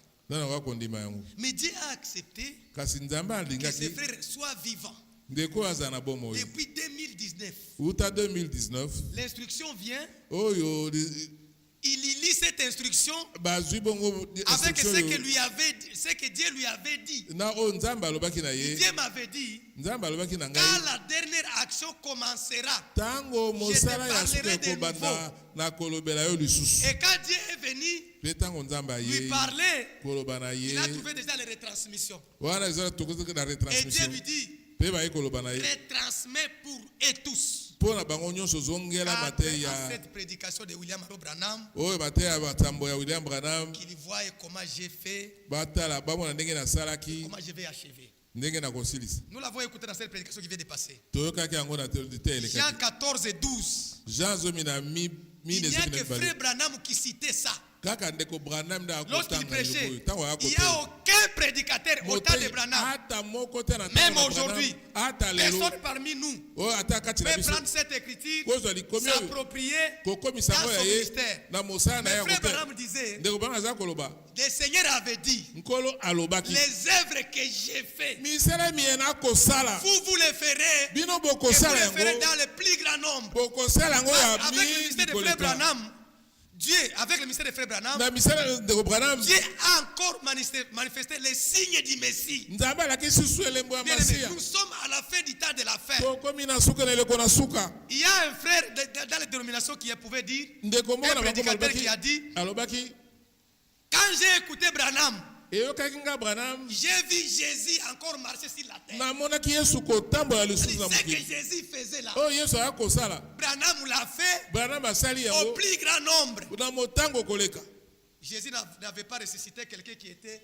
Mais Dieu a accepté que ses frères soient vivants. Depuis 2019, l'instruction vient. Il lit cette instruction avec ce que Dieu lui avait dit. Dieu m'avait dit, quand la dernière action commencera, je te parlerai de nouveau. Et quand Dieu est venu lui parler, il a trouvé déjà les retransmissions. Et Dieu lui dit, retransmets pour et tous. À cette prédication de William Branham, qu'il voit comment j'ai fait, comment je vais achever. Nous l'avons écouté dans cette prédication qui vient de passer. Jean 14 et 12. Il n'y a que Frère Branham qui citait ça. Lorsqu'il prêchait, il n'y a aucun prédicateur au temps de Branham. Même aujourd'hui, personne parmi nous peut prendre cette écriture, s'approprier dans son ministère. Mais Frère Branham disait, le Seigneur avait dit, les œuvres que j'ai faites, vous les ferez, et vous les ferez dans le plus grand nombre. Avec le ministère de Frère Branham, Dieu, avec le ministère de Frère Branham, Dieu a encore manifesté les signes du Messie. Nous sommes à la fin du temps de la fin. Il y a un frère dans les dénominations qui pouvait dire, un prédicateur qui a dit, quand j'ai écouté Branham, j'ai vu Jésus encore marcher sur la terre. C'est ce que Jésus faisait là. Branham l'a fait au plus grand nombre. Jésus n'avait pas ressuscité quelqu'un qui était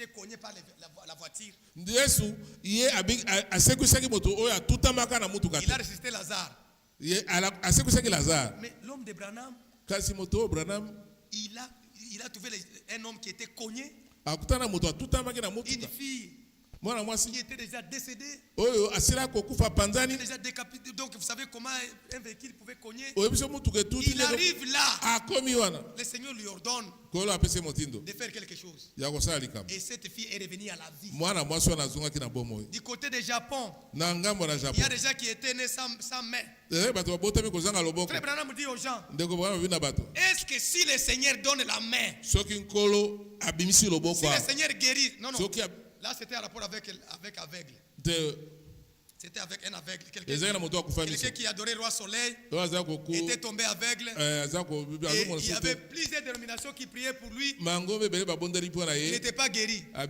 cogné par la voiture. Il a ressuscité Lazare. Mais l'homme de Branham, il a trouvé un homme qui était cogné, une fille qui était déjà décédée, déjà décapitée. Donc vous savez comment un véhicule pouvait cogner. Il arrive là, le Seigneur lui ordonne de faire quelque chose. Et cette fille est revenue à la vie. Du côté du Japon, il y a des gens qui étaient nés sans main. Frère Branham dit aux gens, est-ce que si le Seigneur donne la main, si le Seigneur guérit, non, là c'était en rapport avec aveugle. C'était avec un aveugle, quelqu'un qui adorait le roi soleil, était tombé aveugle, et il y avait plusieurs dénominations qui priaient pour lui. Il n'était pas guéri. Frère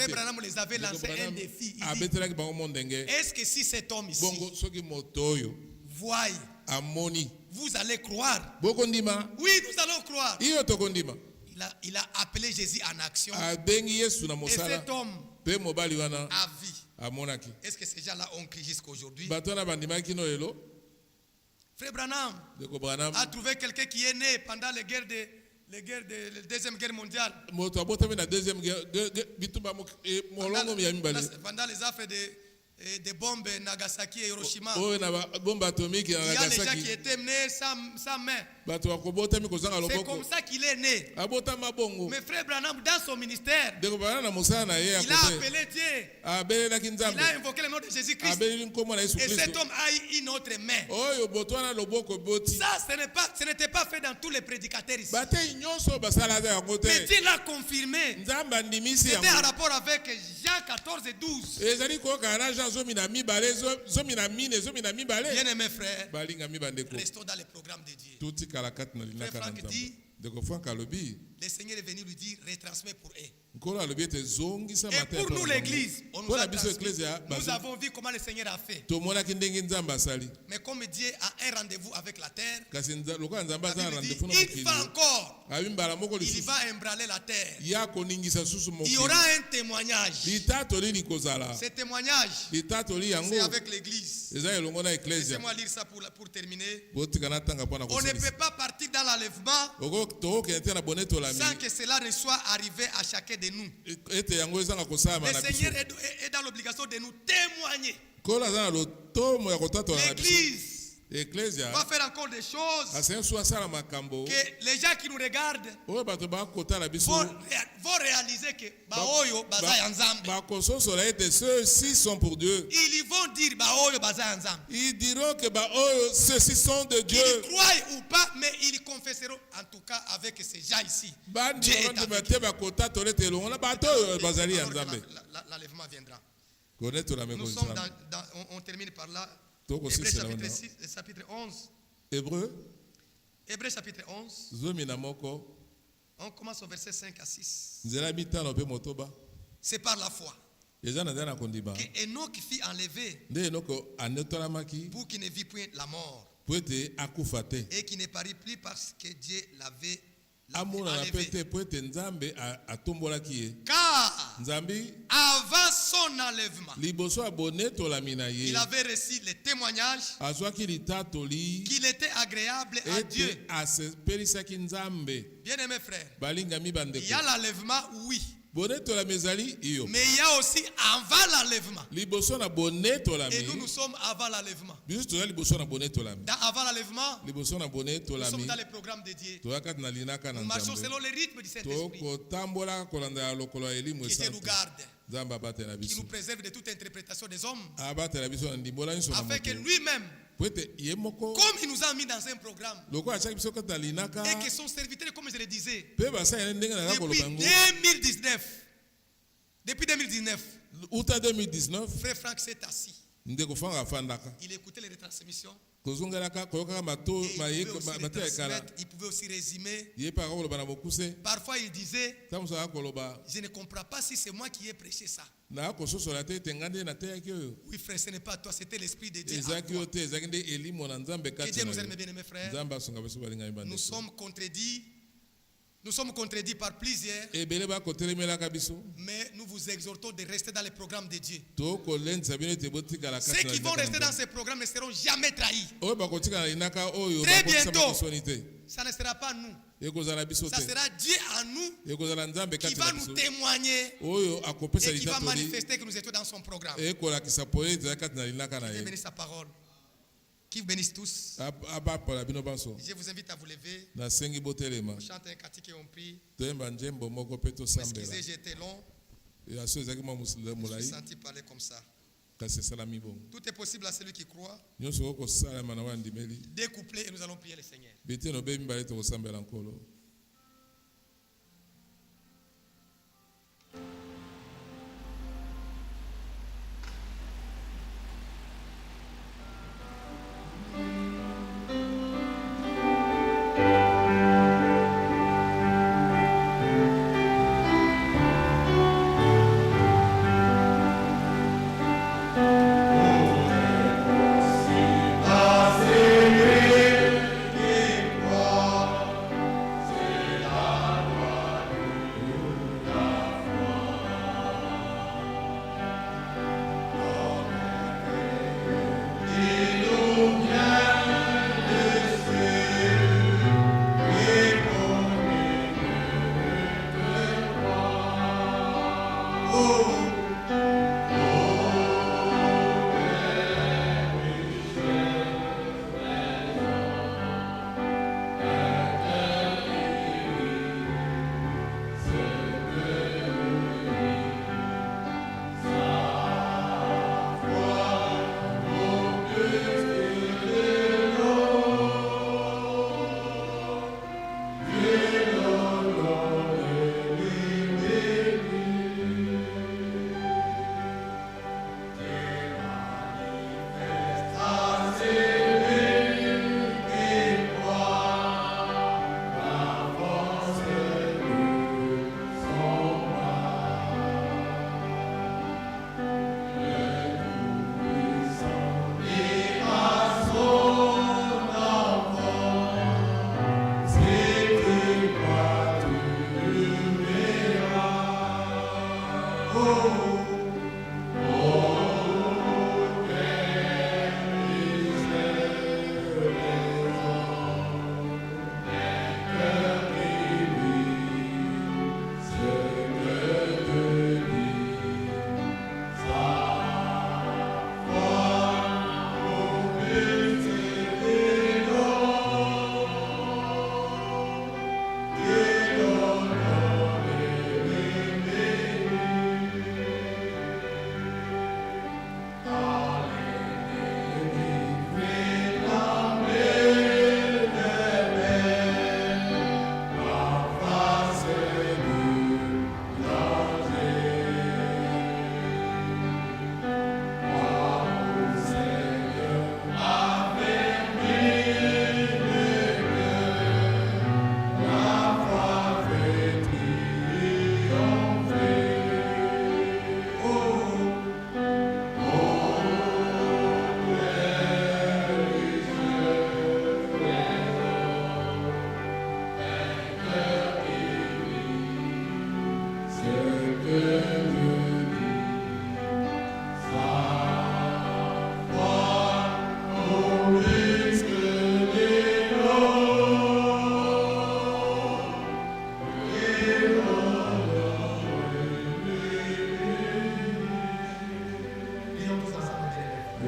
Branham les avait lancé un défi. Il dit, est-ce que si cet homme ici voit, vous allez croire? Oui, nous allons croire. Il a appelé Jésus en action. Et cet homme a vu. Est-ce que ces gens-là ont crié jusqu'à aujourd'hui? Frère Branham a trouvé quelqu'un qui est né pendant la Deuxième Guerre mondiale. Pendant les affaires des bombes Nagasaki et Hiroshima. Il y a des gens qui étaient nés sans main. C'est comme ça qu'il est né. Mais Frère Branham, dans son ministère, il a appelé Dieu. Il a invoqué le nom de Jésus-Christ. Et cet homme a eu une autre main. Ça, ce n'était pas fait dans tous les prédicateurs ici. Mais Dieu l'a confirmé. C'était en rapport avec Jean 14 et 12. Bien-aimés frères, restons dans le programme de Dieu. Frère Franck dit, le Seigneur est venu lui dire, retransmets pour eux. Et pour nous l'église, nous avons vu comment le Seigneur a fait. Mais comme Dieu a un rendez-vous avec la terre, il va encore, il va embraler la terre. Il y aura un témoignage. Ce témoignage, c'est avec l'église. Laissez-moi lire ça pour terminer. On ne peut pas partir dans l'enlèvement sans que cela ne soit arrivé à chacun de nous. Le Seigneur est dans l'obligation de nous témoigner. L'église va faire encore des choses que les gens qui nous regardent vont réaliser que Baoyo Baza Nzambe. Ceux-ci sont pour Dieu. Ils vont dire Baoyo Baza Nzambe. Ils diront que Baoyo, ceux-ci sont de Dieu. Qu'ils croient ou pas, mais ils confesseront en tout cas avec ces gens ici. Dieu est avec eux. L'enlèvement viendra. Nous sommes on termine par là. Hébreux chapitre 11. Hébreux chapitre 11. On commence au verset 5 à 6. C'est par la foi que Enoch fut enlevé pour qu'il ne vit point la mort et qu'il ne parut plus parce que Dieu l'avait Car avant son enlèvement, il avait reçu le témoignage qu'il était agréable à Dieu. Bien-aimés frères, il y a l'enlèvement, oui. Mais il y a aussi avant l'enlèvement. Et nous sommes avant l'enlèvement. Avant l'enlèvement, nous sommes dans les programmes dédiés. Nous marchons selon le rythme du Saint-Esprit qui nous garde, qui nous préserve de toute interprétation des hommes, afin que lui-même, comme il nous a mis dans un programme, et que son serviteur, comme je le disais, depuis 2019, frère Franck s'est assis. Il écoutait les retransmissions. Il pouvait aussi résumer. Parfois il disait, je ne comprends pas si c'est moi qui ai prêché ça. Oui frère, ce n'est pas toi, c'était l'Esprit de Dieu. Que Dieu nous aime, bien-aimés frères. Nous sommes contredits. Nous sommes contredits par plusieurs, mais nous vous exhortons de rester dans les programmes de Dieu. Ceux qui vont rester dans ces programmes ne seront jamais trahis. Très bientôt, ça ne sera pas nous. Ça sera Dieu à nous qui va nous témoigner et qui va manifester que nous étions dans son programme. Qu'il bénisse sa parole. Qui vous bénisse tous. Je vous invite à vous lever. On chante un cantique et on prie. Excusez, j'ai été long. Je me suis senti parler comme ça. Tout est possible à celui qui croit. Découplez et nous allons prier le Seigneur. C'est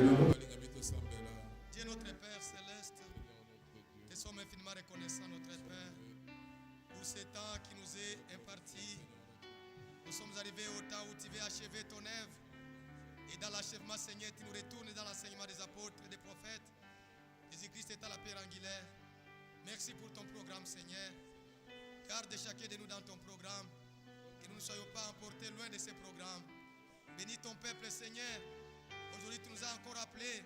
Dieu notre Père céleste, te sommes infiniment reconnaissants, notre Père, pour ce temps qui nous est imparti. Nous sommes arrivés au temps où tu veux achever ton œuvre. Et dans l'achèvement, Seigneur, tu nous retournes dans l'enseignement des apôtres et des prophètes. Jésus-Christ est à la pierre angulaire. Merci pour ton programme, Seigneur. Garde chacun de nous dans ton programme. Que nous ne soyons pas emportés loin de ces programmes. Bénis ton peuple, Seigneur. Aujourd'hui, tu nous as encore appelés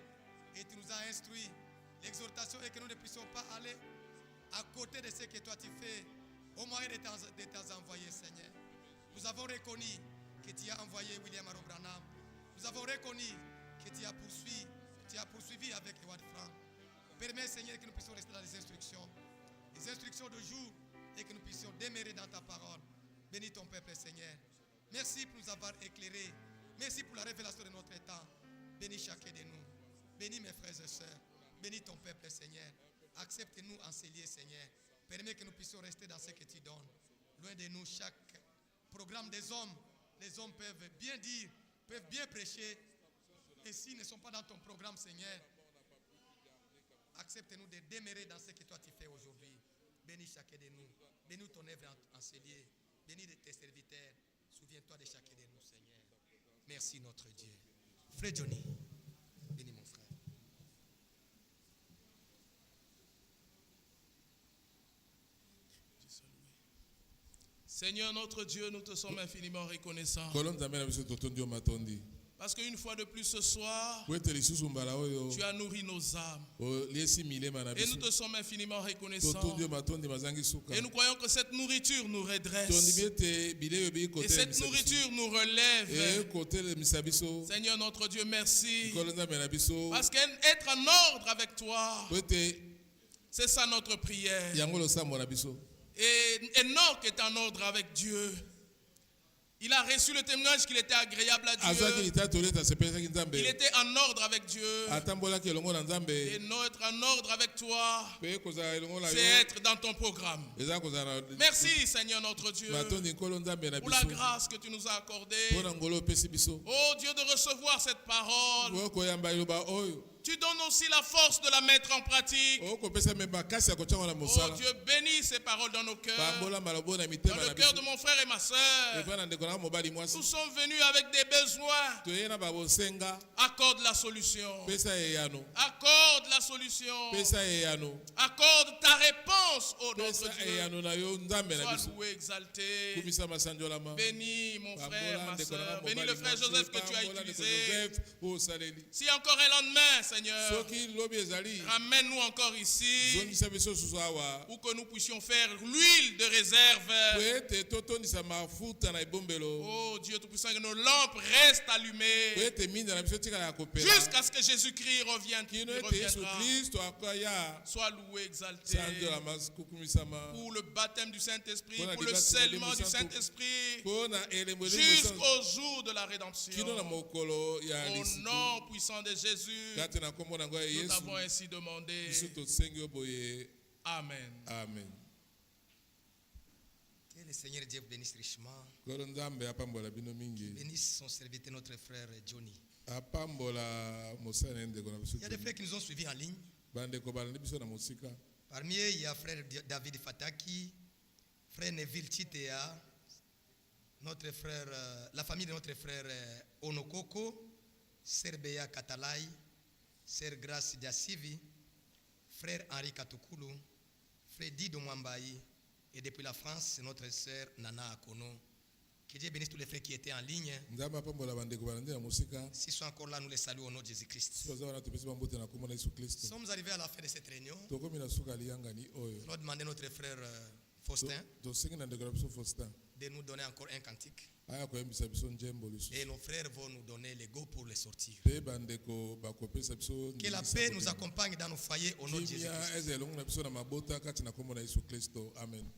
et tu nous as instruits. L'exhortation est que nous ne puissions pas aller à côté de ce que toi tu fais au moyen de tes envoyés, Seigneur. Nous avons reconnu que tu as envoyé William Arobranham. Nous avons reconnu que tu as poursuivi avec Edouard Frank. Permets, Seigneur, que nous puissions rester dans les instructions de jour et que nous puissions demeurer dans ta parole. Bénis ton peuple, Seigneur. Merci pour nous avoir éclairés. Merci pour la révélation de notre temps. Bénis chacun de nous. Bénis mes frères et sœurs. Bénis ton peuple, Seigneur. Accepte-nous en ces lieux, Seigneur. Permets que nous puissions rester dans ce que tu donnes. Loin de nous, chaque programme des hommes, les hommes peuvent bien dire, peuvent bien prêcher. Et s'ils ne sont pas dans ton programme, Seigneur, accepte-nous de demeurer dans ce que toi tu fais aujourd'hui. Bénis chacun de nous. Bénis ton œuvre en ces lieux. Bénis de tes serviteurs. Souviens-toi de chacun de nous, Seigneur. Merci notre Dieu. Frère Johnny, bénis mon frère. Seigneur notre Dieu, nous te sommes infiniment reconnaissants. Parce qu'une fois de plus ce soir, tu as nourri nos âmes. Et nous te sommes infiniment reconnaissants. Et nous croyons que cette nourriture nous redresse. Et cette nourriture nous relève. Seigneur notre Dieu, merci. Parce qu'être en ordre avec toi, c'est ça notre prière. Et Enoch est en ordre avec Dieu. Il a reçu le témoignage qu'il était agréable à Dieu. Il était en ordre avec Dieu. Et être en ordre avec toi, c'est être dans ton programme. Merci Seigneur notre Dieu pour la grâce que tu nous as accordée. Oh Dieu, de recevoir cette parole. Tu donnes aussi la force de la mettre en pratique. Oh Dieu, bénis ces paroles dans nos cœurs. Dans le cœur de mon frère et ma soeur. Nous sommes venus avec des besoins. Accorde la solution. Accorde la solution. Accorde ta réponse, oh notre Dieu. Sois loué, exalté. Bénis mon frère, ma soeur. Bénis le frère Joseph que tu as utilisé. Si encore un lendemain, Seigneur, ramène-nous encore ici, ou que nous puissions faire l'huile de réserve. Oh Dieu Tout-Puissant, que nos lampes restent allumées jusqu'à ce que Jésus-Christ reviendra. Sois loué, exalté pour le baptême du Saint-Esprit, pour le scellement du Saint-Esprit, jusqu'au jour de la rédemption. Au nom puissant de Jésus, nous t'avons ainsi demandé. Amen. Amen. Que le Seigneur Dieu bénisse richement. Bénisse son serviteur, notre frère Johnny. Il y a des frères qui nous ont suivis en ligne. Parmi eux, il y a frère David Fataki, frère Neville Chitea, notre frère, la famille de notre frère Onokoko, sœur Béa Katalai, sœur Grace Diasivi, frère Henri Katukulu, frère Dido Mwambayi, et depuis la France, c'est notre sœur Nana Akono. Que Dieu bénisse tous les frères qui étaient en ligne. S'ils sont encore là, nous les saluons au nom de Jésus-Christ. Nous sommes arrivés à la fin de cette réunion. Nous allons demander à notre frère Faustin de nous donner encore un cantique. Et nos frères vont nous donner les go pour les sortir. Que la paix nous accompagne dans nos foyers au nom de Jésus-Christ. Amen.